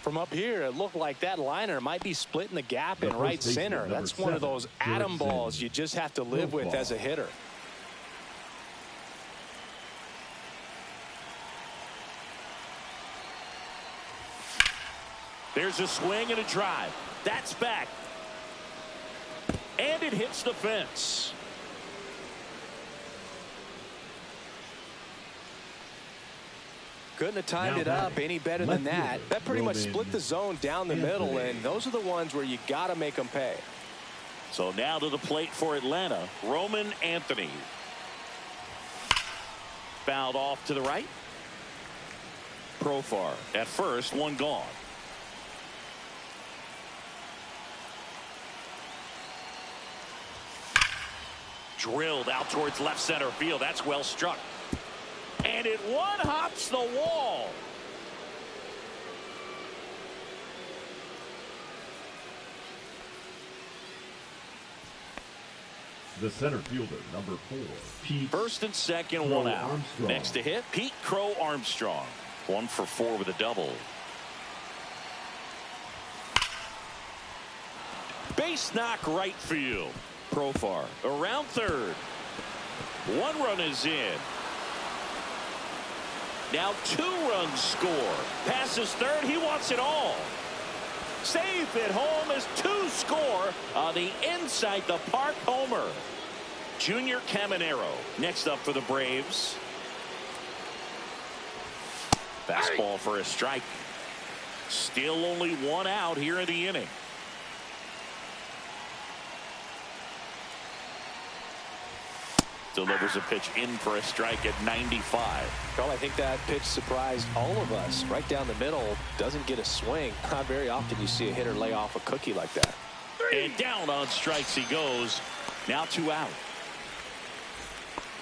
From up here, it looked like that liner might be splitting the gap in right center. That's one of those atom balls you just have to live with as a hitter. There's a swing and a drive. That's back. And it hits the fence. Couldn't have timed it up any better than that. That pretty much split the zone down the middle, and those are the ones where you got to make them pay. So now to the plate for Atlanta, Roman Anthony. Fouled off to the right. Profar at first, one gone. Drilled out towards left center field. That's well struck. And it one-hops the wall. The center fielder, number 4, Pete. First and second, one out. Armstrong. Next to hit, Pete Crow Armstrong. 1 for 4 with a double. Base knock right field. Profar around third. 1 run is in. Now 2 runs score. Passes third. He wants it all. Safe at home as 2 score on the inside the park homer. Junior Caminero next up for the Braves. Fastball for a strike. Still only 1 out here in the inning. Delivers a pitch in for a strike at 95. Well, I think that pitch surprised all of us. Right down the middle, doesn't get a swing. Not very often you see a hitter lay off a cookie like that. And down on strikes he goes. Now 2 out.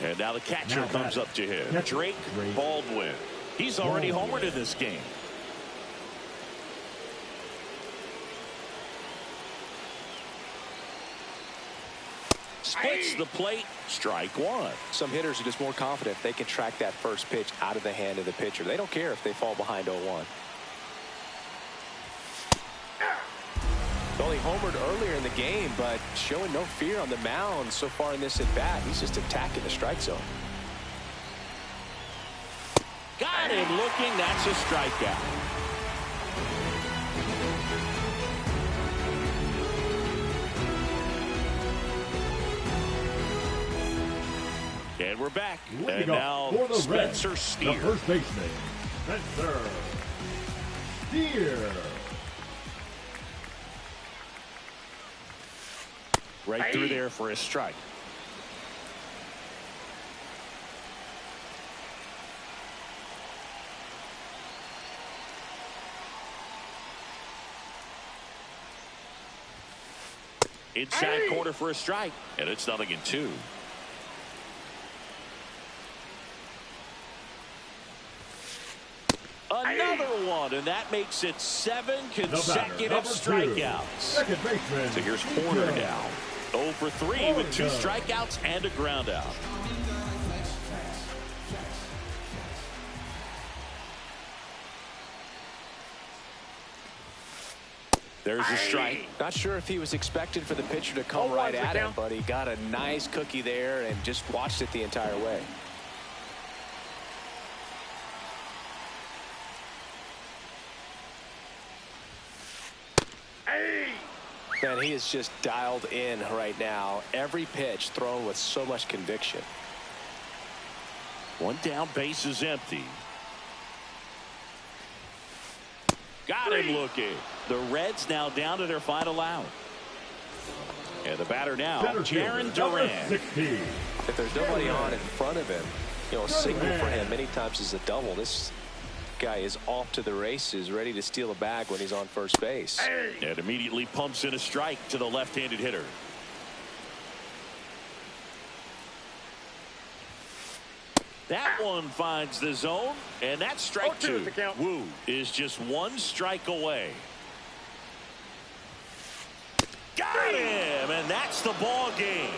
And now the catcher comes up to him. Drake Baldwin. He's already homered in this game. splits the plate. Strike one. Some hitters are just more confident they can track that first pitch out of the hand of the pitcher. They don't care if they fall behind 0-1. Well, he homered earlier in the game, but showing no fear on the mound so far in this at-bat. He's just attacking the strike zone. Got him looking. That's a strikeout. And we're back. And now Spencer Steer. The first baseman, Spencer Steer. Right through there for a strike. Inside corner for a strike. And it's 0-2. Another one, and that makes it 7 consecutive strikeouts. Second baseman. So here's Horner now. 0 for 3 with 2 strikeouts and a ground out. There's a strike. Not sure if he was expected for the pitcher to come right at him, but he got a nice cookie there and just watched it the entire way. Man, he is just dialed in right now. Every pitch thrown with so much conviction. One down, base is empty. Got him looking. The Reds now down to their final out. And the batter now, Jarren Duran. If there's nobody on in front of him, you know, a single for him many times is a double. This guy is off to the races, ready to steal a bag when he's on first base. And immediately pumps in a strike to the left-handed hitter. That one finds the zone, and that's strike 2. Wu is just 1 strike away. Got him, and that's the ball game.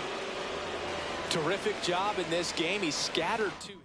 Terrific job in this game. He scattered 2 hits.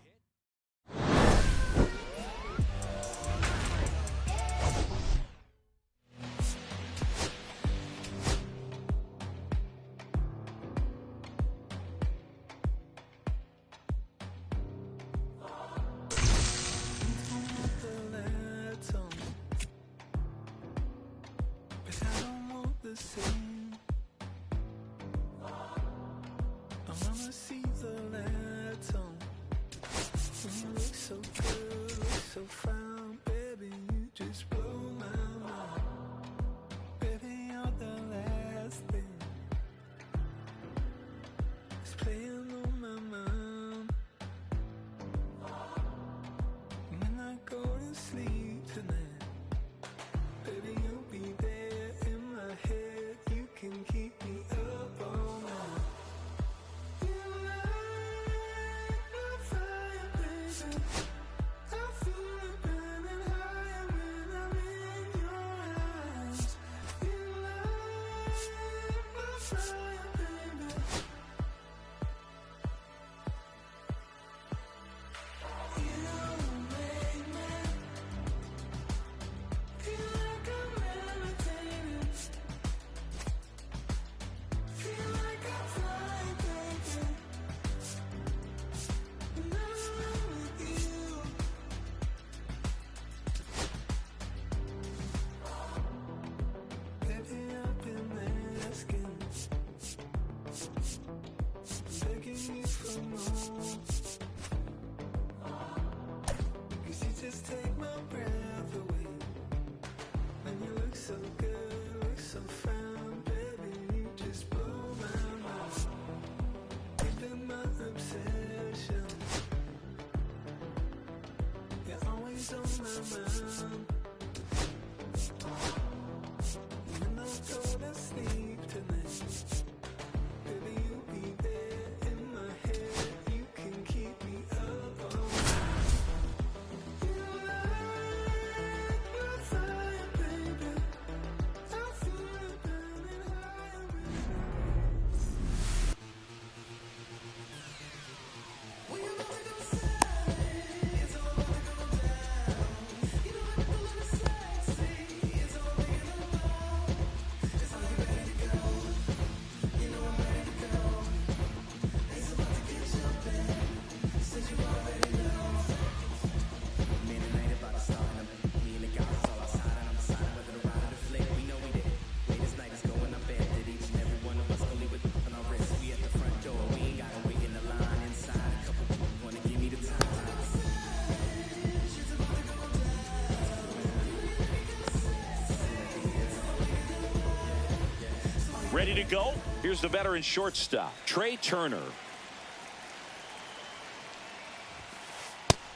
Ready to go? Here's the veteran shortstop, Trey Turner.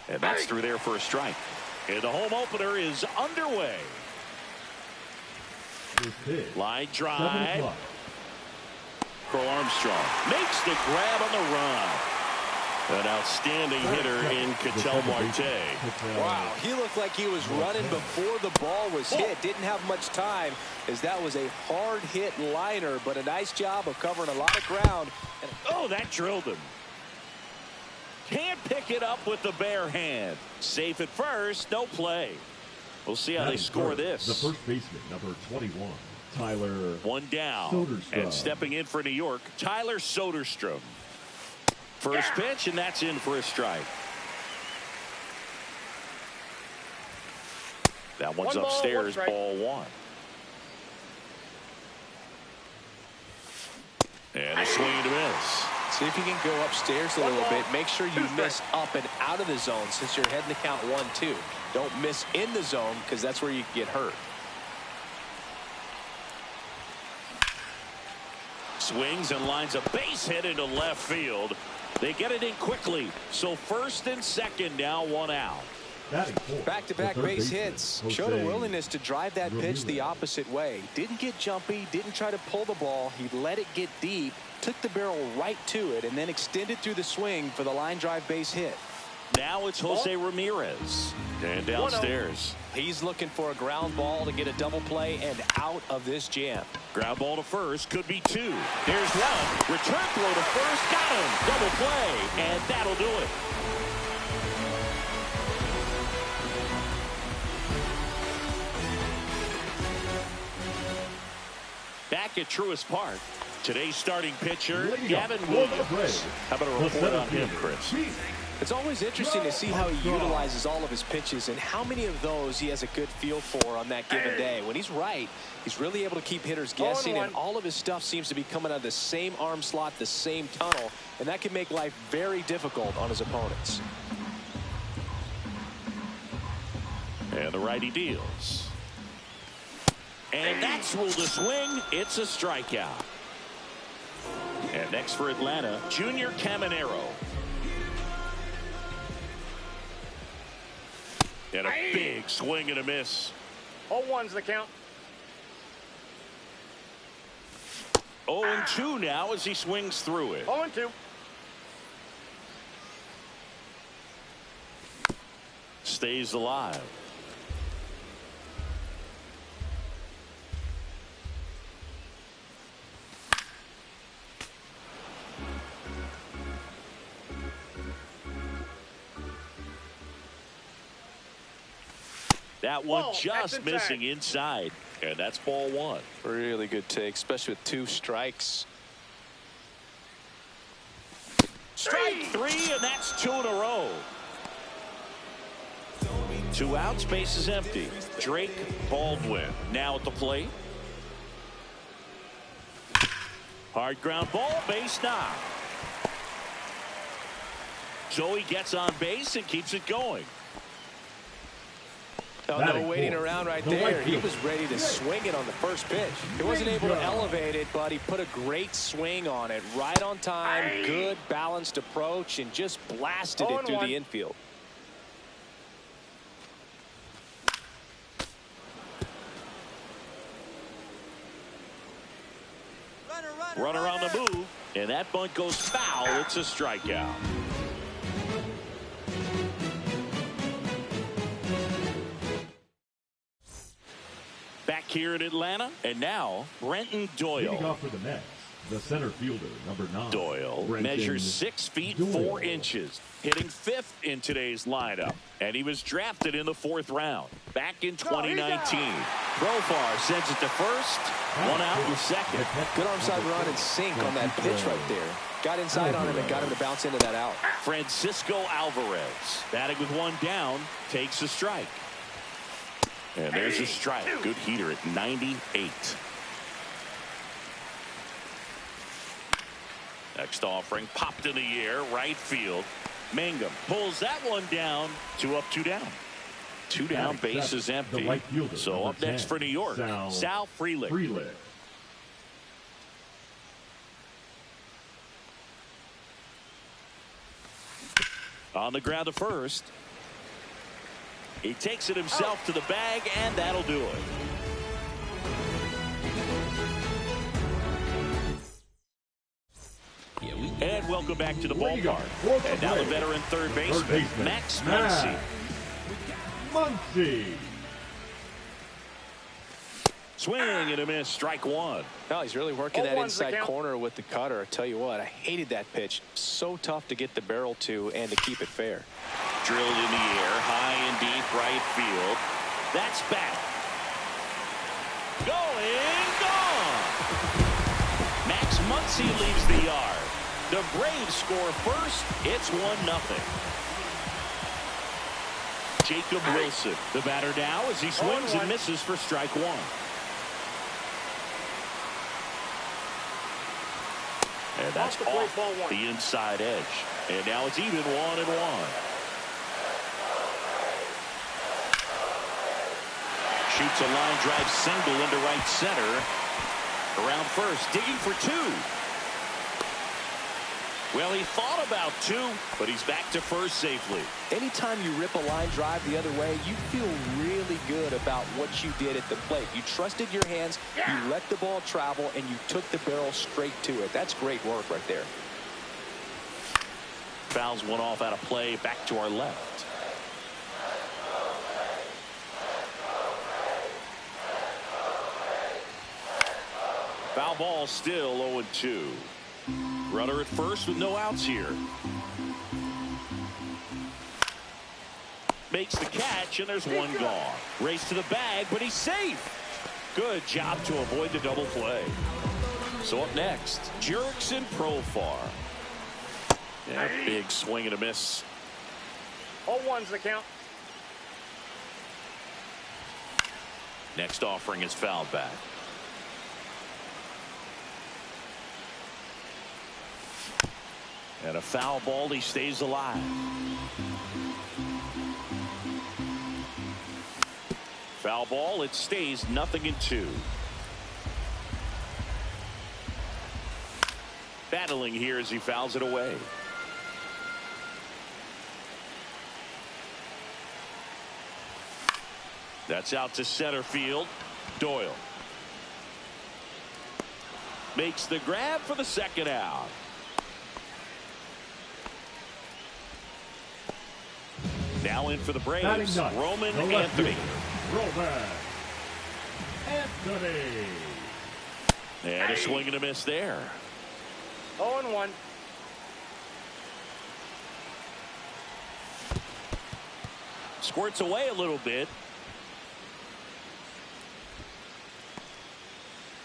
And that's through there for a strike. And the home opener is underway. Line drive. Crow Armstrong makes the grab on the run. An outstanding hitter in Ketel Marte. Wow, he looked like he was running before the ball was hit. Didn't have much time, as that was a hard hit liner, but a nice job of covering a lot of ground. Oh, that drilled him. Can't pick it up with the bare hand. Safe at first, no play. We'll see how they score this. The first baseman, number 21, Tyler. One down. Soderstrom. And stepping in for New York, Tyler Soderstrom. First pitch, and that's in for a strike. That one's upstairs, ball one. And a swing and a miss. See if you can go upstairs a little bit. Make sure you miss up and out of the zone since you're heading to count 1-2. Don't miss in the zone, because that's where you get hurt. Swings and lines a base hit into left field. They get it in quickly. So first and second, now one out. Back-to-back base hits. Showed a willingness to drive that pitch the opposite way. Didn't get jumpy, didn't try to pull the ball. He let it get deep, took the barrel right to it, and then extended through the swing for the line drive base hit. Now it's Jose Ramirez. And downstairs. He's looking for a ground ball to get a double play and out of this jam. Ground ball to first, could be two. Here's one. Return throw to first, got him. Double play, and that'll do it. Back at Truist Park, today's starting pitcher, Gavin Williams. How about a report on him, Chris? It's always interesting to see how he utilizes all of his pitches and how many of those he has a good feel for on that given day. When he's right, he's really able to keep hitters guessing, and all of his stuff seems to be coming out of the same arm slot, the same tunnel, and that can make life very difficult on his opponents. And the righty deals. And that's ruled a swing. It's a strikeout. And next for Atlanta, Junior Caminero. And a big swing and a miss. 0-1's the count. 0-2 now as he swings through it. 0-2. Stays alive. That one just missing inside, and that's ball one. Really good take, especially with two strikes. Strike three, and that's two in a row. 2 outs, base is empty. Drake Baldwin now at the plate. Hard ground ball, base knock. Joey gets on base and keeps it going. Oh, no waiting around right there. He was ready to swing it on the first pitch. He wasn't able to elevate it, but he put a great swing on it. Right on time, good balanced approach, and just blasted it through the infield. Runner on the move, and that bunt goes foul. It's a strikeout. Back here in Atlanta, and now Brenton Doyle. Leading off for the Mets, the center fielder, number 9. Doyle measures 6 feet 4 inches, hitting 5th in today's lineup, and he was drafted in the 4th round back in 2019. Profar sends it to first, 1 out in second. Good onside run and sink on that pitch right there. Got inside on him and got him to bounce into that out. Francisco Alvarez, batting with 1 down, takes a strike. And there's a strike. Good heater at 98. Next offering popped in the air, right field. Mangum pulls that one down. 2 up, 2 down. 2 down, base is empty. So up next for New York, Sal Frelick. On the ground to first. He takes it himself to the bag, and that'll do it. And welcome back to the ballpark. And now the veteran third baseman, Max Muncy. Swing and a miss, strike one. No, he's really working that inside corner with the cutter. I tell you what, I hated that pitch. So tough to get the barrel to and to keep it fair. Drilled in the air, high and deep right field. That's back. Going, gone. Max Muncy leaves the yard. The Braves score first. It's 1-0. Jacob Wilson, the batter now as he swings and misses for strike one. And that's off the inside edge. And now it's even 1-1. Shoots a line drive single into right center. Around first, digging for two. Well, he thought about two, but he's back to first safely. Anytime you rip a line drive the other way, you feel really good about what you did at the plate. You trusted your hands, you let the ball travel, and you took the barrel straight to it. That's great work right there. Fouls one off out of play, back to our left. Foul ball, still 0-2. Runner at first with no outs here. Makes the catch, and there's one gone. Race to the bag, but he's safe. Good job to avoid the double play. So up next, Jurickson Profar. Yeah, big swing and a miss. 0-1's the count. Next offering is fouled back. And a foul ball, he stays alive. Foul ball, it stays 0-2. Battling here as he fouls it away. That's out to center field. Doyle makes the grab for the second out. Now in for the Braves, Roman Anthony. And a swing and a miss there. 0-1. Squirts away a little bit.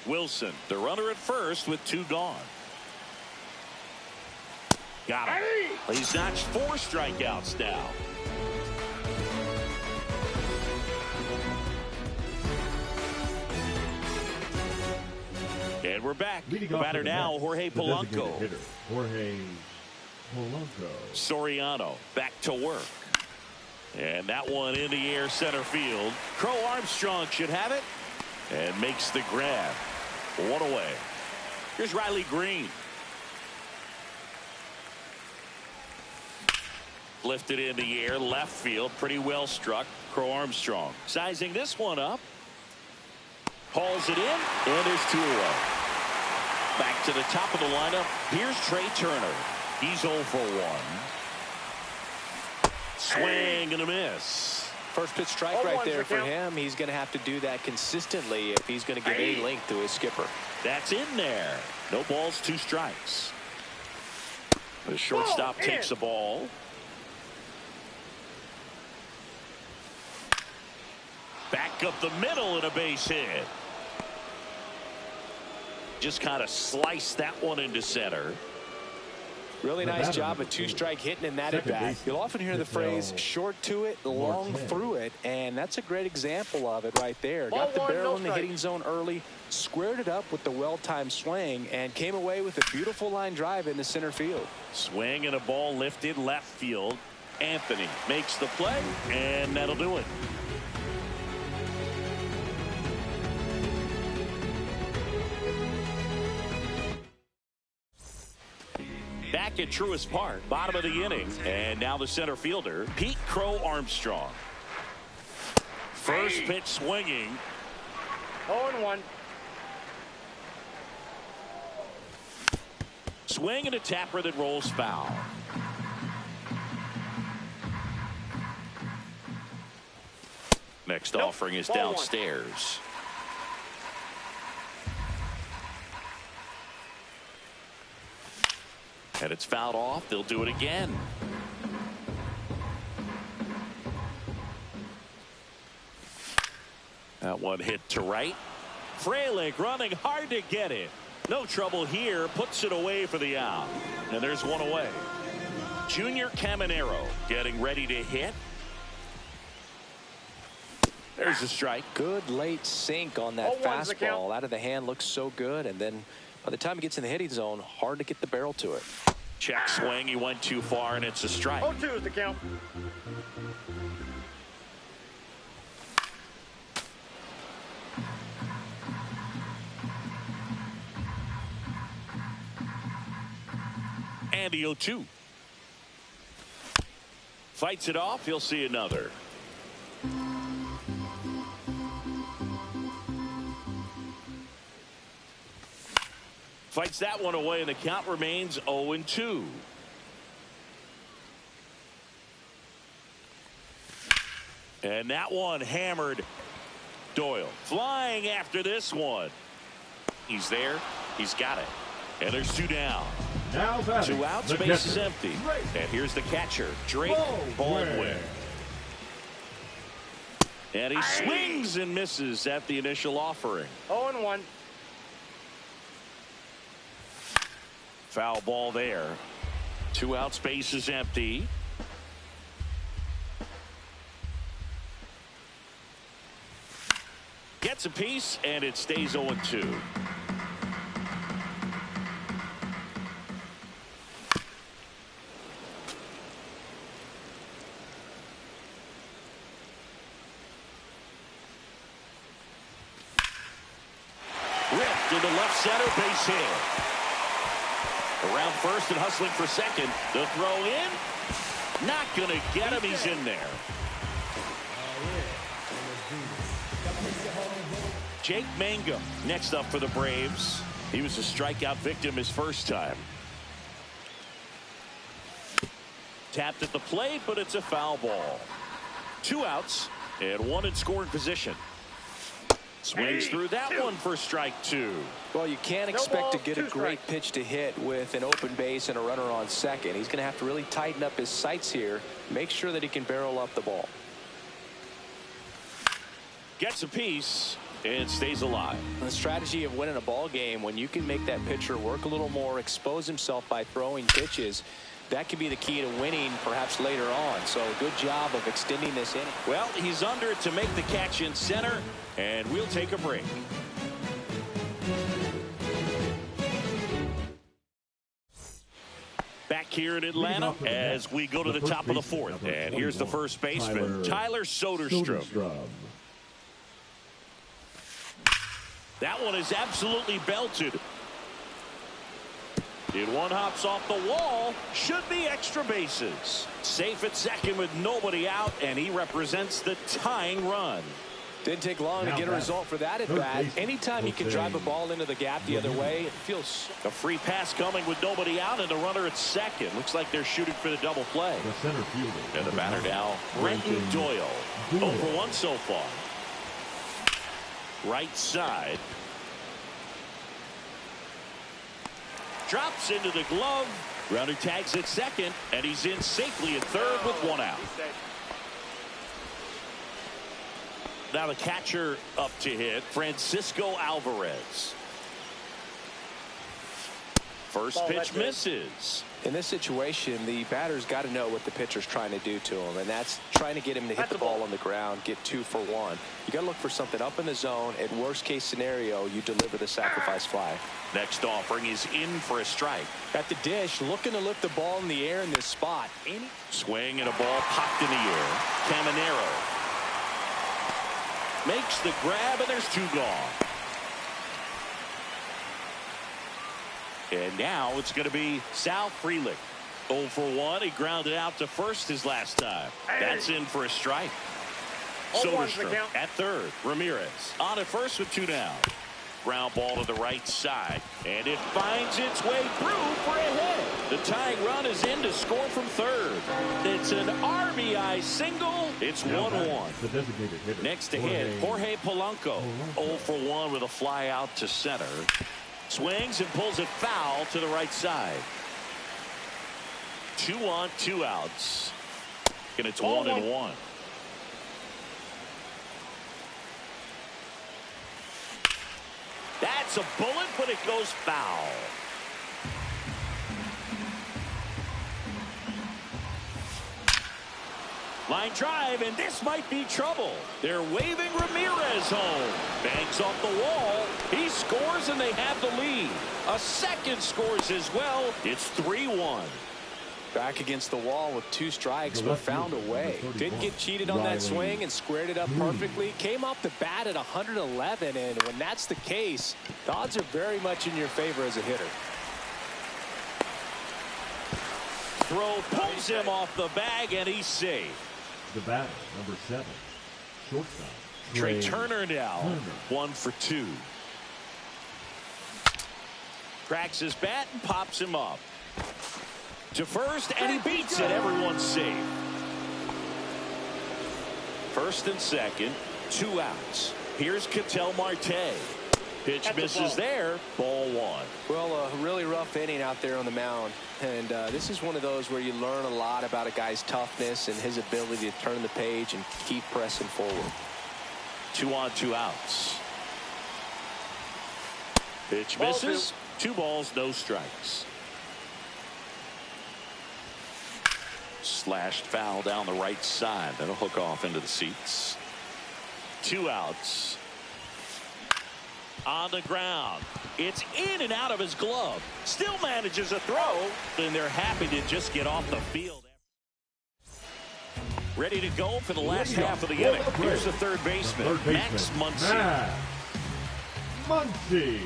Wilson, the runner at first with two gone. Got him. He's notched 4 strikeouts now. And we're back. The batter now, Jorge Polanco. Jorge Polanco. Soriano back to work. And that one in the air center field. Crow Armstrong should have it. And makes the grab. 1 away. Here's Riley Green. Lifted in the air, left field. Pretty well struck. Crow Armstrong sizing this one up. Hauls it in, and there's 2 away. Back to the top of the lineup. Here's Trey Turner. He's 0 for 1. Swing and a miss. First pitch strike right there for him. He's going to have to do that consistently if he's going to give any length to his skipper. That's in there. No balls, 2 strikes. The shortstop takes the ball. Back up the middle and a base hit. Just kind of sliced that one into center. Really nice job, a 2-strike hitting in that at bat. You'll often hear the phrase short to it, long through it, and that's a great example of it right there. Got the barrel in the hitting zone early, squared it up with the well-timed swing, and came away with a beautiful line drive into center field. Swing and a ball lifted left field. Anthony makes the play, and that'll do it. back at Truist Park, bottom of the inning. And now the center fielder, Pete Crow Armstrong. First pitch swinging. 0-1. Swing and a tapper that rolls foul. Next offering is downstairs. And it's fouled off. They'll do it again. That one hit to right. Frelick running hard to get it. No trouble here. Puts it away for the out. And there's one away. Junior Caminero getting ready to hit. There's a strike. Good late sink on that fastball. Out of the hand, looks so good. And then by the time he gets in the hitting zone, hard to get the barrel to it. Check swing. He went too far, and it's a strike. 0-2 is the count. And the 0-2. Fights it off. He'll see another. Fights that one away, and the count remains 0-2. And that one hammered. Doyle flying after this one. He's there. He's got it. And there's two down. Now two outs, base is empty. And here's the catcher, Drake Baldwin. And he swings and misses at the initial offering. 0-1. Foul ball there. Two outs, base is empty. Gets a piece, and it stays 0-2. Ripped into left center, base hit. Around first and hustling for second. The throw in. Not going to get him. He's in there. Jake Mangum next up for the Braves. He was a strikeout victim his first time. Tapped at the plate, but it's a foul ball. Two outs and one in scoring position. Swings through that one for strike two. Well, you can't expect to get a great pitch to hit with an open base and a runner on second. He's going to have to really tighten up his sights here. Make sure that he can barrel up the ball. Gets a piece and stays alive. The strategy of winning a ball game, when you can make that pitcher work a little more, expose himself by throwing pitches, that could be the key to winning perhaps later on. So good job of extending this inning. Well, he's under it to make the catch in center, and we'll take a break. Back here in Atlanta as we go to the top of the fourth. And here's the first baseman, Tyler Soderstrom. That one is absolutely belted. One hops off the wall. Should be extra bases. Safe at second with nobody out, and he represents the tying run. Didn't take long to get a result for that at bat. Anytime you can drive a ball into the gap the other way, it feels... A free pass coming with nobody out, and the runner at second. Looks like they're shooting for the double play. The center fielder. And the batter now, Brenton Doyle. 0 for 1 so far. Right side. Drops into the glove. Runner tags at second, and he's in safely at third with one out. Now the catcher up to hit, Francisco Alvarez. First pitch misses. In this situation, the batter's got to know what the pitcher's trying to do to him, and that's trying to get him to hit the ball on the ground, get 2 for 1. You got to look for something up in the zone. At worst case scenario, you deliver the sacrifice fly. Next offering is in for a strike. At the dish, looking to lift the ball in the air in this spot. Swing and a ball popped in the air. Caminero makes the grab, and there's 2 gone. And now it's going to be Sal Frelick. 0 for 1. He grounded out to first his last time. That's in for a strike. Soderstrom at third. Ramirez on at first with 2 down. Ground ball to the right side. And it finds its way through for a hit. The tying run is in to score from third. It's an RBI single. It's 1-1. The designated hitter. Next to hit, Jorge Polanco. 0 for 1 with a fly out to center. Swings and pulls it foul to the right side. 2 on, 2 outs. And it's 1-1. That's a bullet, but it goes foul. Line drive, and this might be trouble. They're waving Ramirez home. Banks off the wall. He scores, and they have the lead. A second scores as well. It's 3-1. Back against the wall with 2 strikes, but found a way. Didn't get cheated on that swing and squared it up perfectly. Came off the bat at 111, and when that's the case, the odds are very much in your favor as a hitter. Throw pulls him off the bag, and he's safe. The batter, number 7, shortstop. Trey Turner now. 1 for 2. Cracks his bat and pops him up. To first, and he beats it. Everyone's safe. First and second, 2 outs. Here's Ketel Marte. Pitch misses there. Ball 1. Well, a really rough inning out there on the mound. And this is one of those where you learn a lot about a guy's toughness and his ability to turn the page and keep pressing forward. 2 on, 2 outs. Pitch misses. 2 balls, no strikes. Slashed foul down the right side. That'll hook off into the seats. 2 outs. On the ground. It's in and out of his glove. Still manages a throw. And they're happy to just get off the field. Ready to go for the last half of the inning. Here's the third baseman, Max Muncy. Muncy.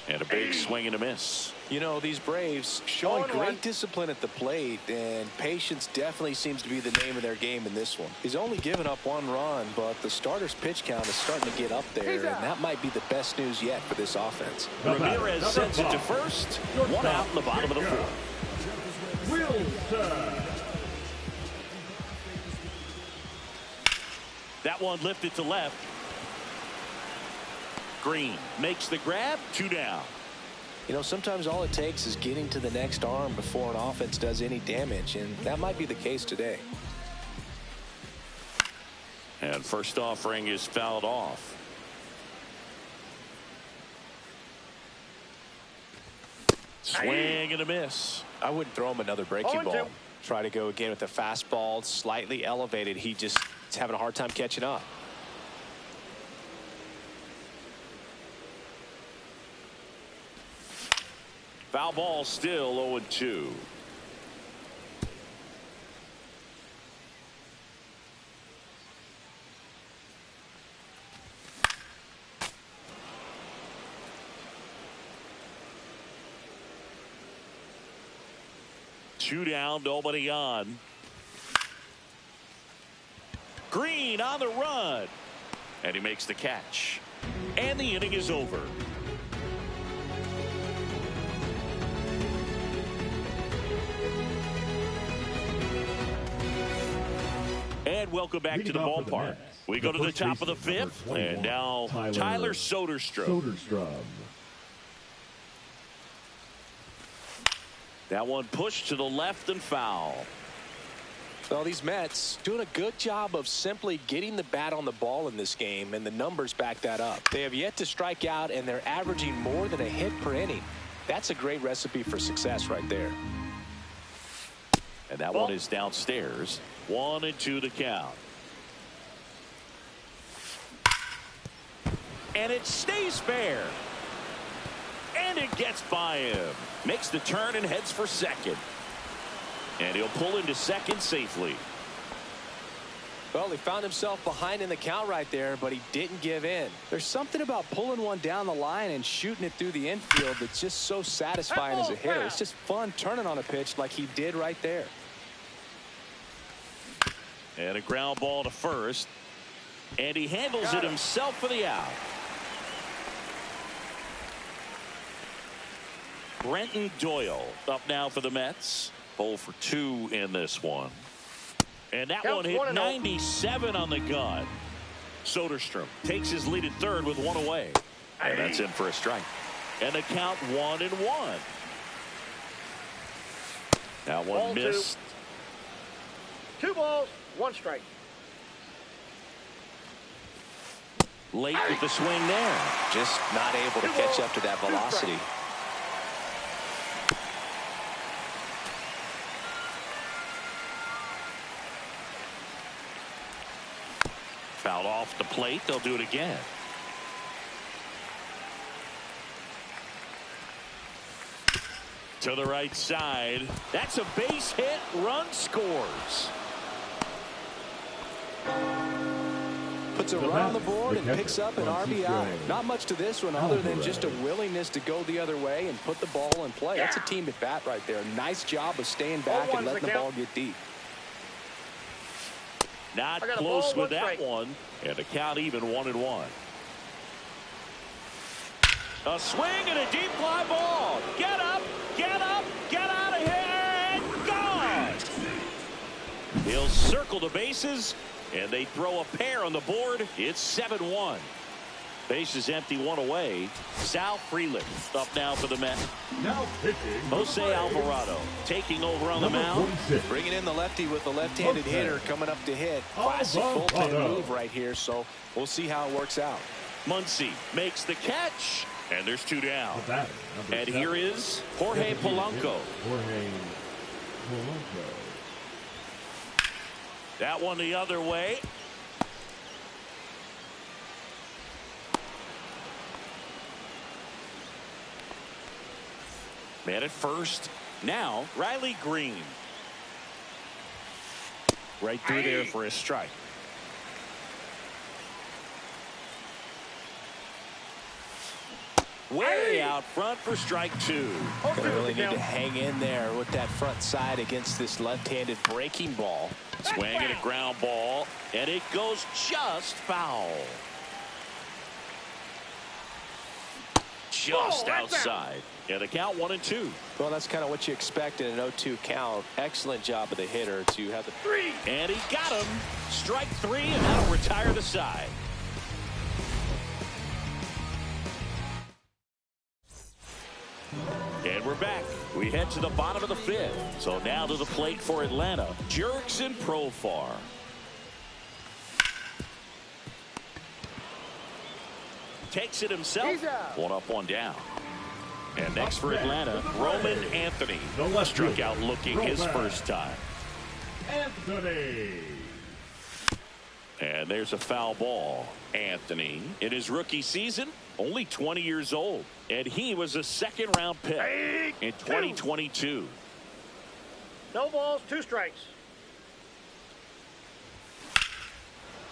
And a big swing and a miss. You know, these Braves showing great discipline at the plate, and patience definitely seems to be the name of their game in this one. He's only given up 1 run, but the starter's pitch count is starting to get up there, and that might be the best news yet for this offense. Ramirez sends it to first. 1 out in the bottom of the 4th. Wilson. That one lifted to left. Green makes the grab. 2 down. You know, sometimes all it takes is getting to the next arm before an offense does any damage, and that might be the case today. And first offering is fouled off. Swing and a miss. I wouldn't throw him another breaking ball. Try to go again with the fastball, slightly elevated. He just is having a hard time catching up. Foul ball, still 0-2. Two down, nobody on. Green on the run. And he makes the catch. And the inning is over. And welcome back to the ballpark. We go to the top of the 5th. And now Tyler Soderstrom. That one pushed to the left and foul. Well, these Mets doing a good job of simply getting the bat on the ball in this game, and the numbers back that up. They have yet to strike out, and they're averaging more than a hit per inning. That's a great recipe for success right there. And that one is downstairs. 1-2 to count. And it stays fair. And it gets by him. Makes the turn and heads for second. And he'll pull into second safely. Well, he found himself behind in the count right there, but he didn't give in. There's something about pulling one down the line and shooting it through the infield that's just so satisfying as a hitter. It's just fun turning on a pitch like he did right there. And a ground ball to first. And he handles it himself for the out. Brenton Doyle up now for the Mets. 0 for 2 in this one. And that one hit 97 on the gun. Soderstrom takes his lead at third with 1 away. And that's in for a strike. And the count 1-1. Now one Ball missed. 2 balls, 1 strike. Late with the swing there. Just not able to catch up to that velocity. Fouled off the plate. They'll do it again. To the right side. That's a base hit. Run scores. Puts a run on the board and picks up an RBI. Not much to this one other than just a willingness to go the other way and put the ball in play. That's a team at bat right there. Nice job of staying back and letting the ball get deep. Not close with that one. And the count even 1-1. A swing and a deep fly ball. Get up, get up, get out of here, and gone. He'll circle the bases, and they throw a pair on the board. It's 7-1. Bases empty, 1 away. Sal Frelick up now for the Mets. Now pitching, Jose Alvarado taking over on the mound. Bringing in the lefty with the left-handed hitter coming up to hit. Classic bullpen move right here, so we'll see how it works out. Muncy makes the catch, and there's 2 down. And here is Jorge Polanco. That one the other way. Man at first. Now Riley Green. Right through there for a strike. Way out front for strike 2. Gonna really need to hang in there with that front side against this left-handed breaking ball. Swing and a ground ball, and it goes just foul. Just outside. Yeah, the count 1-2. Well, that's kind of what you expect in an 0-2 count. Excellent job of the hitter to have the 3. And he got him. Strike 3, and that'll retire the side. And we're back. We head to the bottom of the 5th. So now to the plate for Atlanta. Jurickson Profar. Takes it himself. 1 up, 1 down. And next for Atlanta, Roman Anthony. Struck out looking his first time. Anthony. And there's a foul ball. Anthony, in his rookie season, only 20 years old. And he was a 2nd-round pick in 2022. No balls, 2 strikes.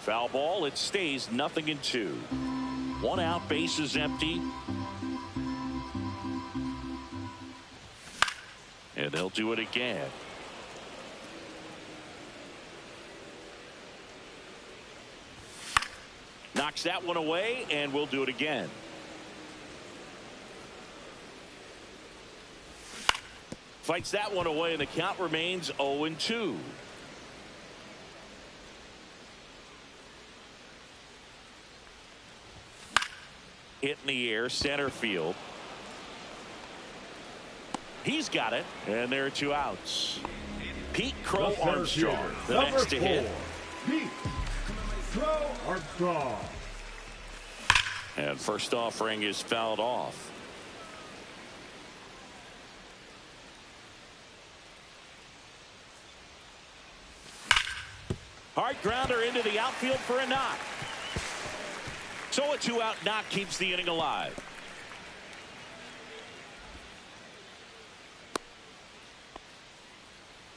Foul ball, it stays 0-2. 1 out, bases empty. And they'll do it again. Knocks that one away, and we'll do it again. Fights that one away, and the count remains 0-2. Hit in the air, center field. He's got it, and there are 2 outs. Pete Crow Armstrong, the next to hit. Pete Crow Armstrong. And first offering is fouled off. Hard grounder into the outfield for a knock. So a 2-out knock keeps the inning alive.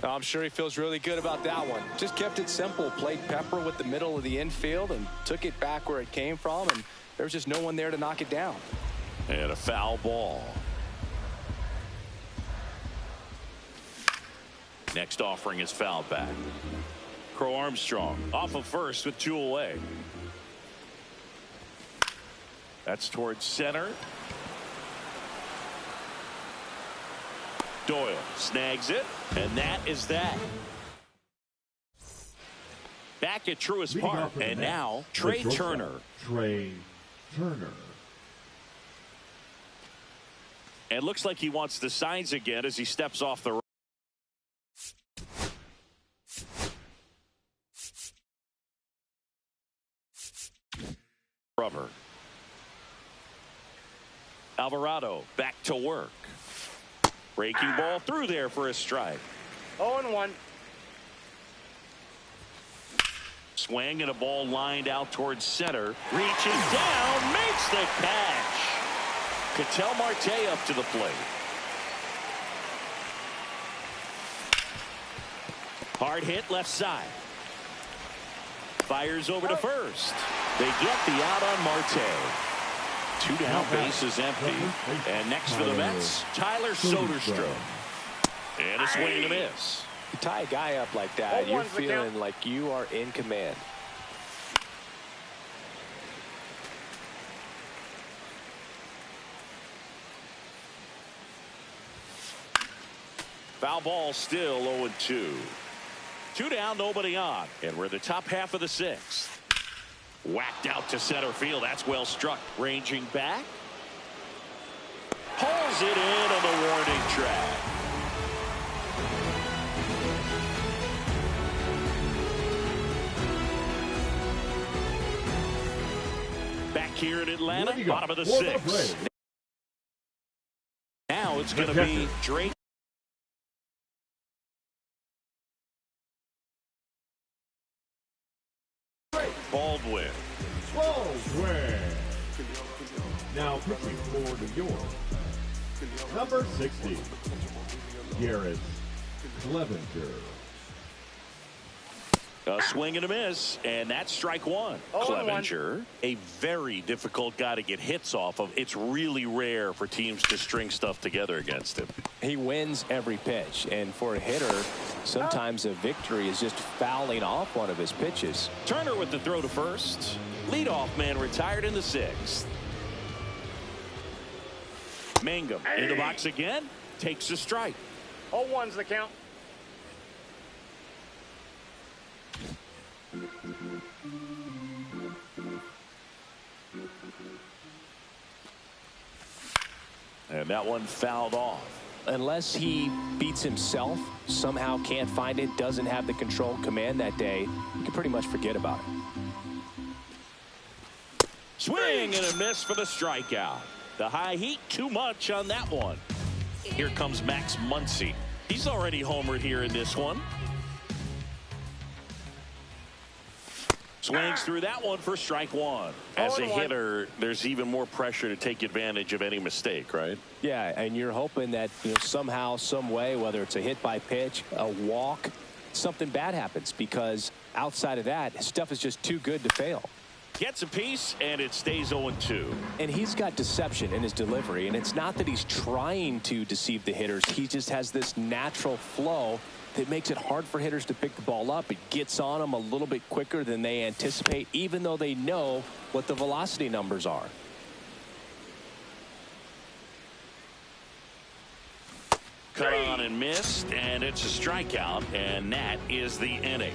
I'm sure he feels really good about that one. Just kept it simple, played pepper with the middle of the infield and took it back where it came from, and there was just no one there to knock it down. And a foul ball. Next offering is fouled back. Crow Armstrong off of first with 2 away. That's towards center. Doyle snags it, and that is that. Back at Truist Park, and now Trey Turner. Trey Turner. And looks like he wants the signs again as he steps off the rubber. Alvarado back to work. Breaking ball through there for a strike. 0-1. Swing and a ball lined out towards center. Reaches down, makes the catch. Ketel Marte up to the plate. Hard hit left side. Fires over to first. They get the out on Marte. 2 down, bases empty. And next for the Mets, Tyler Soderstrom. And a swing and a miss. You tie a guy up like that, you're feeling like you are in command. Foul ball still 0-2. 2 down, nobody on. And we're the top half of the 6th. Whacked out to center field. That's well struck. Ranging back. Pulls it in on the warning track. Back here in Atlanta, bottom of the 6th. Now it's going to be Drake. Baldwin. Now pitching for New York, number 60, Garrett Clevenger. A swing and a miss, and that's strike 1. Clevenger, a very difficult guy to get hits off of. It's really rare for teams to string stuff together against him. He wins every pitch, and for a hitter, sometimes a victory is just fouling off one of his pitches. Turner with the throw to first. Leadoff man retired in the 6th. Mangum in the box again, takes a strike. 0-1's the count. And that one fouled off. Unless he beats himself, somehow can't find it, doesn't have the control and command that day, you can pretty much forget about it. Swing and a miss for the strikeout. The high heat, too much on that one. Here comes Max Muncy. He's already homered here in this one. Swings through that one for strike 1. As a hitter, there's even more pressure to take advantage of any mistake, right? Yeah, and you're hoping that somehow, some way, whether it's a hit by pitch, a walk, something bad happens, because outside of that, his stuff is just too good to fail. Gets a piece, and it stays 0-2. And he's got deception in his delivery, and it's not that he's trying to deceive the hitters. He just has this natural flow that makes it hard for hitters to pick the ball up. It gets on them a little bit quicker than they anticipate, even though they know what the velocity numbers are. Cut on and missed, and it's a strikeout, and that is the inning.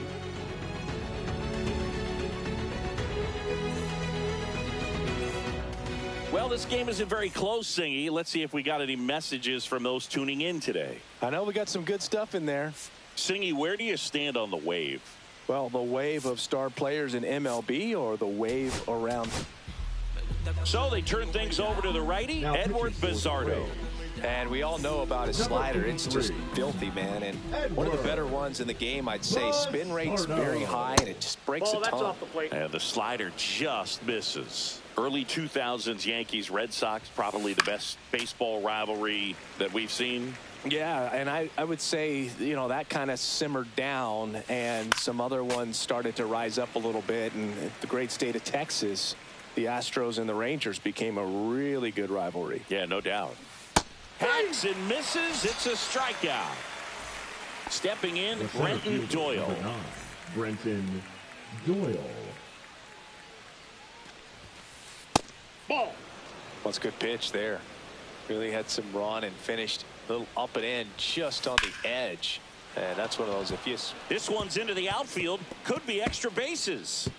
Well, this game isn't very close, Singy. Let's see if we got any messages from those tuning in today. I know we got some good stuff in there. Singy, where do you stand on the wave? Well, the wave of star players in MLB or the wave around? So they turn things over to the righty, now Edward Bizzardo. And we all know about his slider. It's just filthy, man. And one of the better ones in the game, I'd say. Spin rate's very high, and it just breaks a That's ton. off the plate. And the slider just misses. Early 2000s Yankees Red Sox, probably the best baseball rivalry that we've seen. Yeah, and I would say, you know, that kind of simmered down, and some other ones started to rise up a little bit. And the great state of Texas, the Astros and the Rangers became a really good rivalry. Yeah, no doubt. Hacks and misses. It's a strikeout. Stepping in, The center Brenton fielder, Doyle. number 9, Brenton Doyle. Ball. Well, it's a good pitch there. Really had some run and finished a little up and in just on the edge. And that's one of those, if you... This one's into the outfield. Could be extra bases.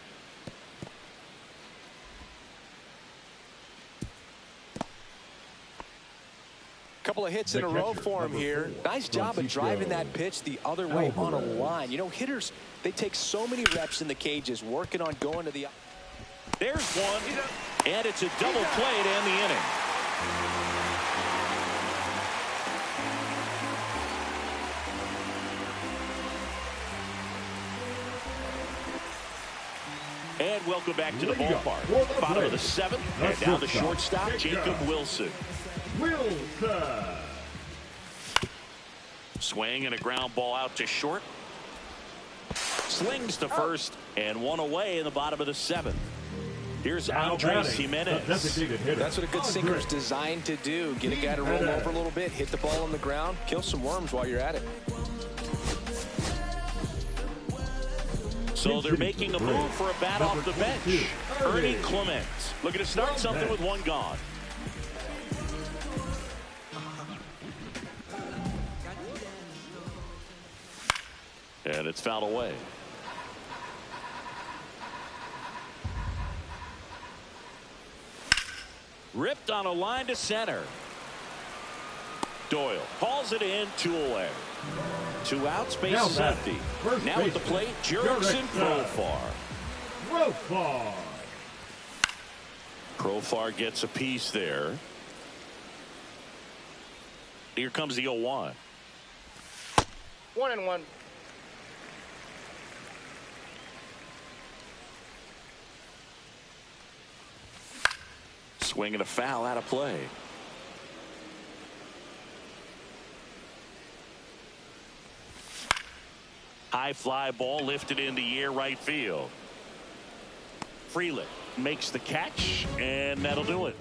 Couple of hits in a row for him here. Nice job of driving that pitch the other way on a line. You know, hitters, they take so many reps in the cages working on going to the... There's one, and it's a double play to end the inning. And welcome back to the ballpark. Bottom of the 7th, and now the shortstop, Jacob Wilson. Wilson. Swing and a ground ball out to short. Slings to first, and one away in the bottom of the 7th. Here's Andres Jimenez. That's what a good sinker is designed to do. Get a guy to roll over a little bit, hit the ball on the ground, kill some worms while you're at it. So they're making a move for a bat off the bench. Ernie Clement looking to start something with one gone. And it's fouled away. Ripped on a line to center. Doyle hauls it in, 2 away. 2 outs, base is empty. Now at the plate, Jurickson Profar. Profar gets a piece there. Here comes the 0-1. 1-1. Swing and a foul out of play. High fly ball lifted in the air, right field. Frelick makes the catch, and that'll do it.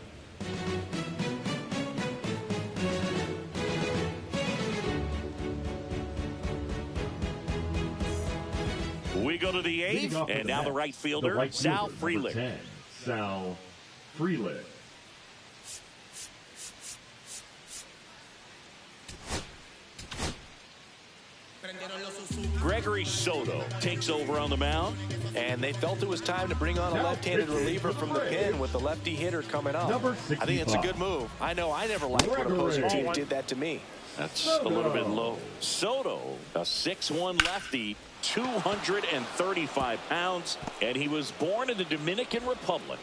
We go to the 8th, and now the right fielder, Sal Frelick. Sal Frelick. Gregory Soto takes over on the mound. And they felt it was time to bring on a left-handed reliever from the pen with the lefty hitter coming up. I think it's a good move. I know I never liked when opposing teams did that to me. That's a little bit low. Soto, a 6'1 lefty, 235 pounds, and he was born in the Dominican Republic.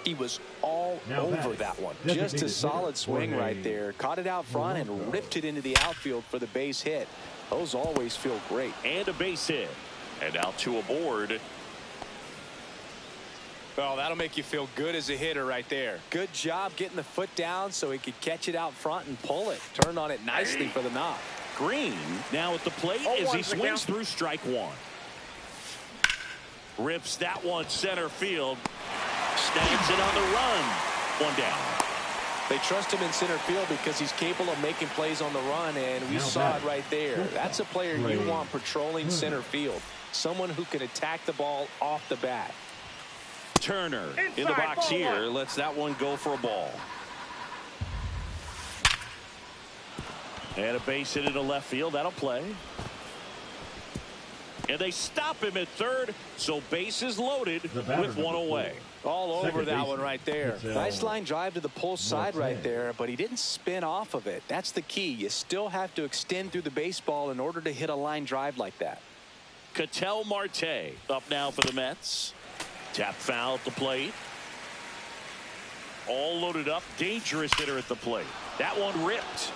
He was all over that one. Just a solid swing right there. Caught it out front and ripped it into the outfield for the base hit. Those always feel great. And a base hit. And out to a board. Well, that'll make you feel good as a hitter right there. Good job getting the foot down so he could catch it out front and pull it. Turned on it nicely for the knock. Green now at the plate as he swings through strike 1. Rips that one center field. Snags it on the run. 1 down. They trust him in center field because he's capable of making plays on the run, and we saw it right there. That's a player you want patrolling center field. Someone who can attack the ball off the bat. Turner in the box here. Lets that one go for a ball. And a base hit into left field. That'll play. And they stop him at third, so bases loaded with 1 away. All over that one right there. Nice line drive to the pull side right there, but he didn't spin off of it. That's the key. You still have to extend through the baseball in order to hit a line drive like that. Ketel Marte up now for the Mets. Tap foul at the plate. all loaded up. Dangerous hitter at the plate. That one ripped.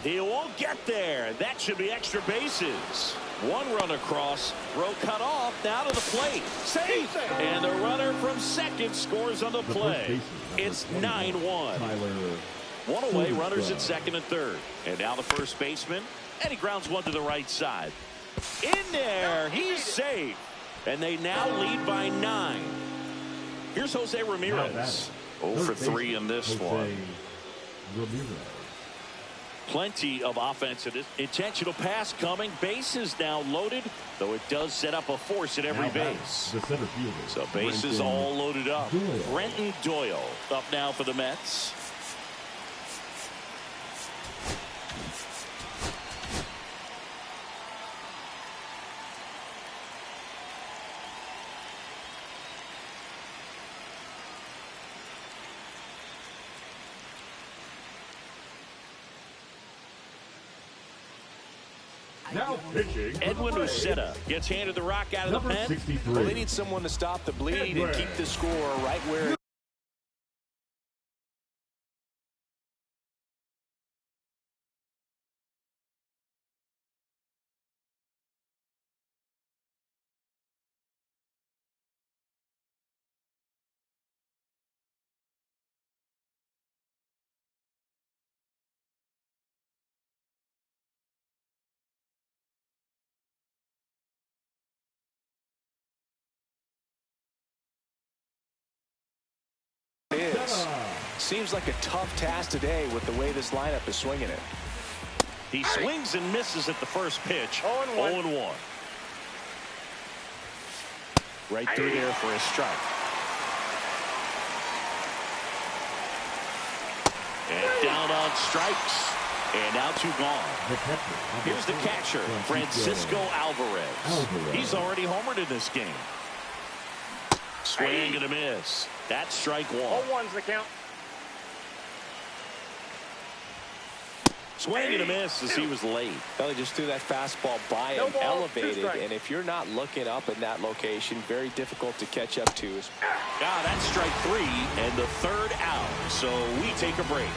He won't get there. That should be extra bases. One run across. Throw cut off. Now to the plate. Safe. And the runner from second scores on the play. It's 9-1. One away. Runners at second and third. And now the first baseman. And he grounds one to the right side. In there. He's safe. And they now lead by 9. Here's Jose Ramirez. 0 for 3 in this one. Plenty of offense. Intentional pass coming. Bases now loaded, though it does set up a force at every base. So bases all loaded up. Brenton Doyle up now for the Mets. Now pitching. Edwin Uceta gets handed the rock out of the pen. 63. Well, they need someone to stop the bleed and keep the score right where is. Seems like a tough task today with the way this lineup is swinging it. He swings and misses at the first pitch. 0-1. Right through there for a strike. And down on strikes. And now 2 gone. Here's the catcher, Francisco Alvarez. He's already homered in this game. Swing and a miss. That's strike 1. 0-1's the count. Swing and a miss as he was late. Well, he just threw that fastball by him, elevated, and if you're not looking up in that location, very difficult to catch up to. That's strike 3 and the third out. So we take a break.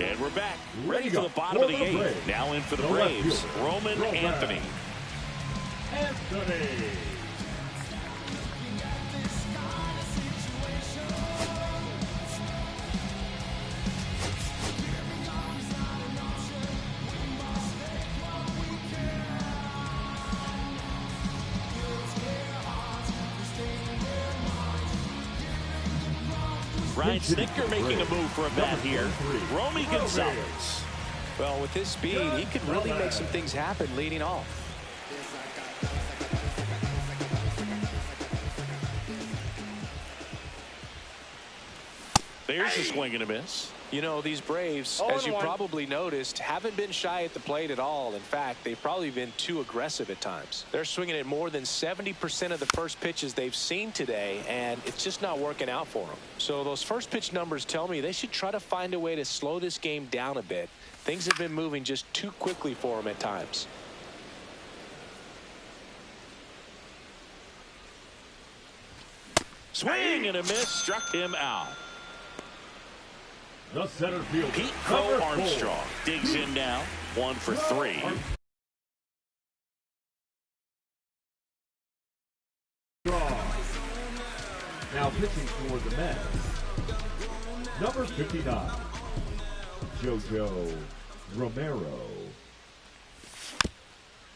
And we're back, ready for the bottom of the 8th. Now in for the Braves, Roman Anthony. Ryan Snitker making a move for a bat here. Romy Gonzalez. Well, with his speed, he could really make some things happen leading off. There's a swing and a miss. You know, these Braves, as you probably noticed, haven't been shy at the plate at all. In fact, they've probably been too aggressive at times. They're swinging at more than 70% of the first pitches they've seen today, and it's just not working out for them. So those first pitch numbers tell me they should try to find a way to slow this game down a bit. Things have been moving just too quickly for them at times. Swing and a miss, struck him out. The center fielder, Pete Crow Armstrong digs in now. 1 for 3. Now pitching for the Mets, number 59, Jojo Romero.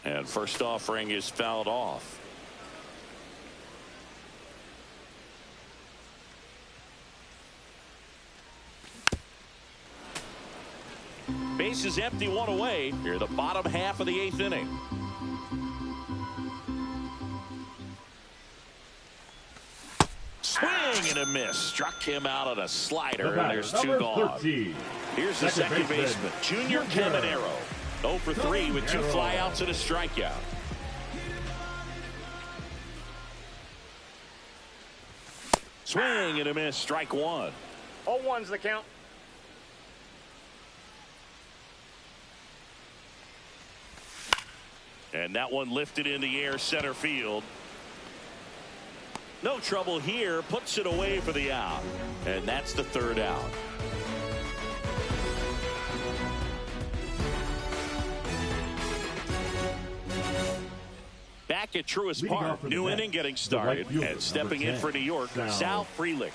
And first offering is fouled off. Base is empty, 1 away. Here the bottom half of the 8th inning. Swing and a miss. Struck him out on a slider, and there's 2 gone. 13. Here's the second baseman, Junior Caminero. 0 for 3 with 2 flyouts and a strikeout. Swing and a miss. Strike 1. 0-1's the count. And that one lifted in the air center field. No trouble here. Puts it away for the out. And that's the third out. Back at Truist Park, new inning getting started. And stepping in for New York, Sal Frelick.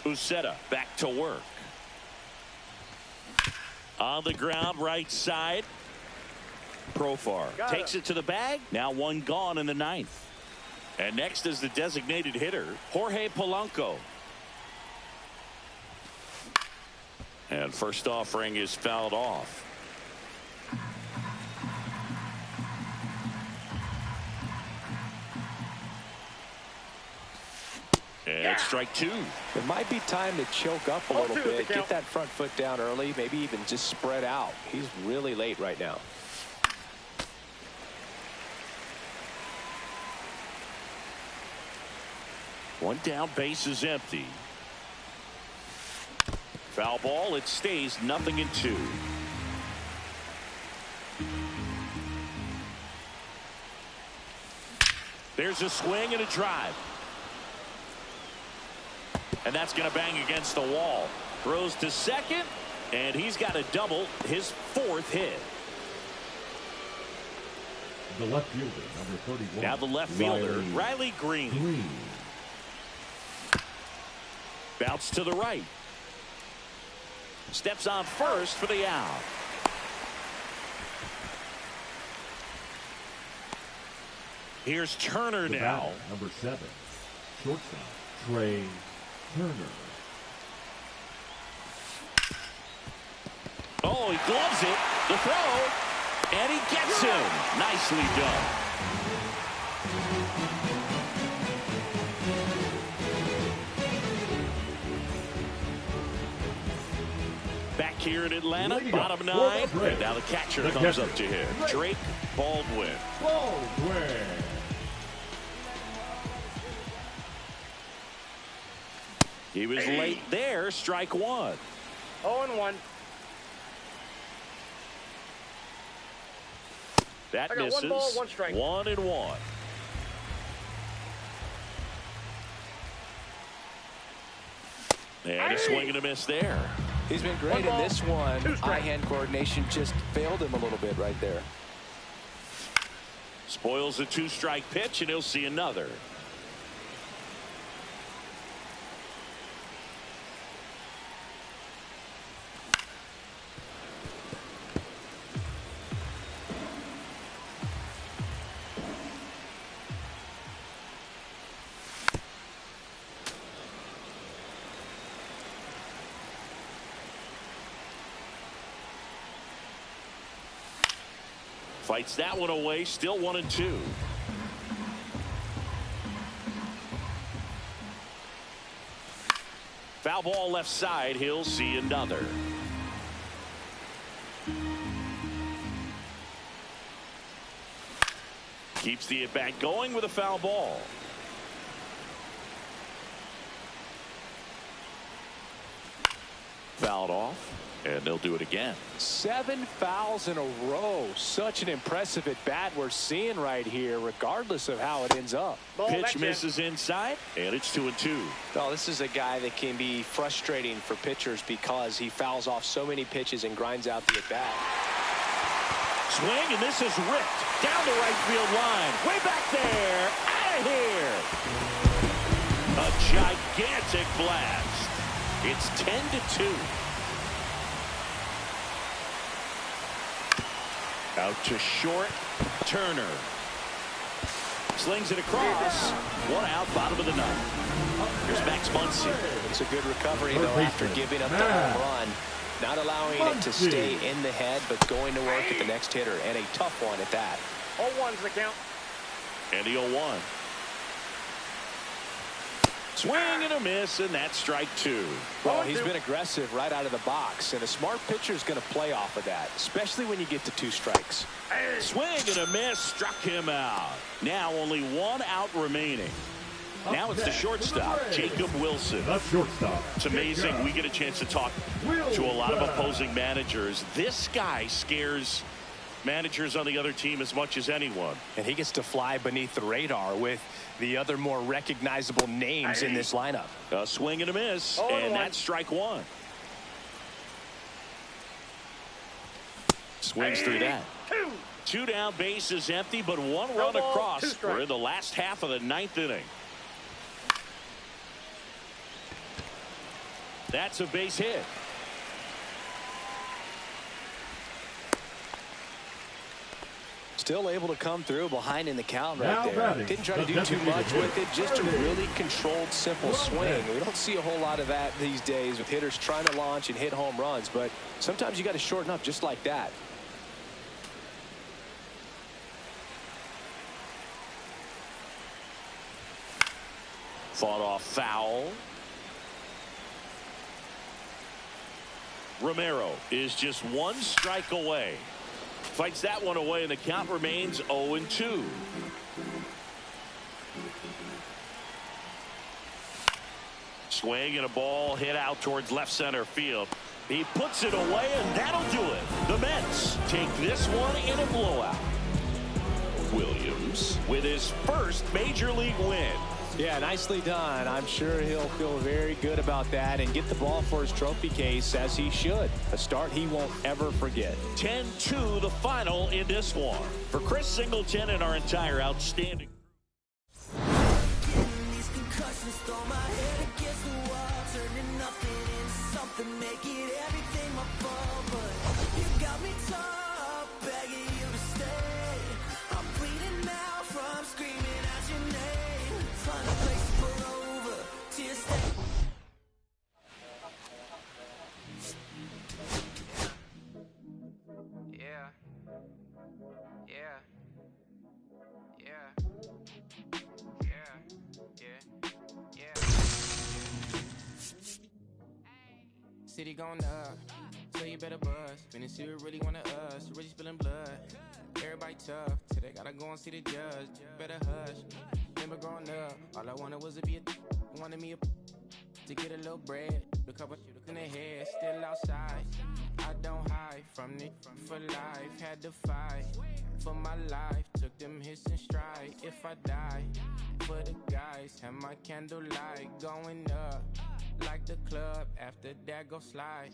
Uceta back to work. On the ground, right side. Profar takes it to the bag. Now one gone in the ninth. And next is the designated hitter, Jorge Polanco. And first offering is fouled off. And strike two. It might be time to choke up a little bit. Get that front foot down early. Maybe even just spread out. He's really late right now. One down, base is empty. Foul ball. It stays 0-2. There's a swing and a drive. And that's going to bang against the wall. Throws to second, and he's got a double, his fourth hit. The left fielder, number 31. Now the left fielder, Riley Green. Bounce to the right. Steps on first for the out. Here's Turner now. Battle, number 7. Shortstop, Trey Turner. Oh, he gloves it. The throw. And he gets him. Nicely done. Back here in Atlanta, bottom 9. And now the catcher comes up to him. Drake Baldwin. He was late there. Strike one. 0-1. That misses. 1 ball, 1 strike. 1-1. And a swing and a miss there. He's been great in this one. Eye-hand coordination just failed him a little bit right there. Spoils a 2-strike pitch, and he'll see another. Fights that one away, still 1-2. Foul ball left side, he'll see another. Keeps the at-bat going with a foul ball. Fouled off. And they'll do it again. 7 fouls in a row. Such an impressive at bat we're seeing right here, regardless of how it ends up. Pitch misses inside, and it's 2-2. Oh, this is a guy that can be frustrating for pitchers because he fouls off so many pitches and grinds out the at bat. Swing, and this is ripped down the right field line. Way back there. Out of here. A gigantic blast. It's 10-2. Out to short, Turner. Slings it across. 1 out, bottom of the 9th. Here's Max Muncy. It's a good recovery, though, after giving up the home run. Not allowing it to stay in the head, but going to work at the next hitter, and a tough one at that. 0-1's the count. And the 0-1. Swing and a miss, and that's strike 2. Well, he's been aggressive right out of the box, and a smart pitcher is going to play off of that, especially when you get to 2 strikes. Swing and a miss, struck him out. Now only 1 out remaining. Now it's the shortstop, Jacob Wilson. The shortstop. It's amazing. We get a chance to talk to a lot of opposing managers. This guy scares managers on the other team as much as anyone. And he gets to fly beneath the radar with the other more recognizable names in this lineup. A swing and a miss, and that's strike one. Swings through that. Two down, base is empty, but one run across. We're in the last half of the ninth inning. That's a base hit. Still able to come through behind in the count right there. Batting, didn't try to do too much with it, just a really controlled, simple swing. We don't see a whole lot of that these days with hitters trying to launch and hit home runs, but sometimes you got to shorten up just like that. Fought off foul. Romero is just one strike away. Fights that one away, and the count remains 0-2. Swing and a ball hit out towards left center field. He puts it away, and that'll do it. The Mets take this one in a blowout. Williams with his first major league win. Yeah, nicely done. I'm sure he'll feel very good about that and get the ball for his trophy case, as he should. A start he won't ever forget. 10-2 the final in this one. For Chris Singleton and our entire outstanding. These concussions throw my head against the wall, turning nothing into something, make it everything my fault. But you got me top, begging you to stay. I'm bleeding now from screaming out your name. Find a place to pull over, tears stay. Yeah. City going up, so you better buzz. Finna see who really wanna us, really spilling blood. Everybody tough, till they gotta go and see the judge. Better hush. Remember growing up, all I wanted was to be wanted me to get a little bread. The couple in the head, still outside. I don't hide from it for life. Had to fight for my life. Took them hits in stride. If I die for the guys, have my candlelight going up like the club. After that, go slide.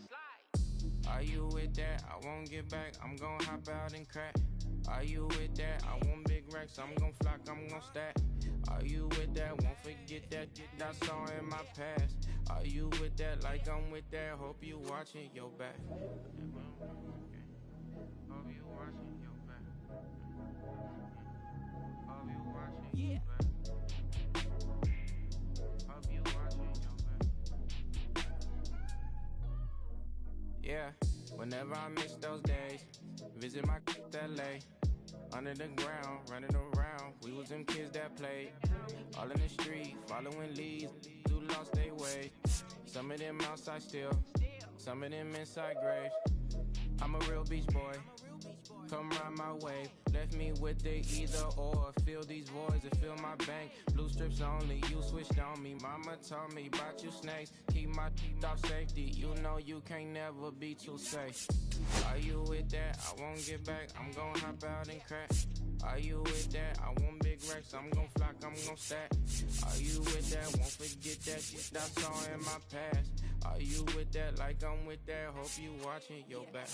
Are you with that? I won't get back. I'm gon' hop out and crack. Are you with that? I want big racks. I'm gon' flock. I'm gon' stack. Are you with that? Won't forget that I saw in my past. Are you with that? Like I'm with that. Hope you watching your back. Hope you watching your back. Hope you watching your back. Hope you watching your back. Yeah, whenever I miss those days, visit my LA. Under the ground, running around, we was them kids that played. All in the street, following leads, who lost their way. Some of them outside still, some of them inside graves. I'm a real beach boy, come ride my wave. Left me with the either or, fill these voids and fill my bank. Blue strips only, you switched on me. Mama told me about you snakes, keep my teeth off safety. You know you can't never be too safe. Are you with that? I won't get back, I'm gon' hop out and crack. Are you with that? I want big racks, I'm gon' flock, I'm gon' stack. Are you with that? Won't forget that I saw in my past. Are you with that? Like I'm with that. Hope you watching your back.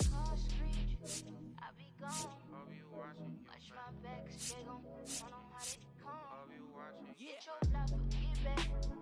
I be gone. Hope you watching Watch my back, they gon' know how they come. Hope you watching. Get your life, get back.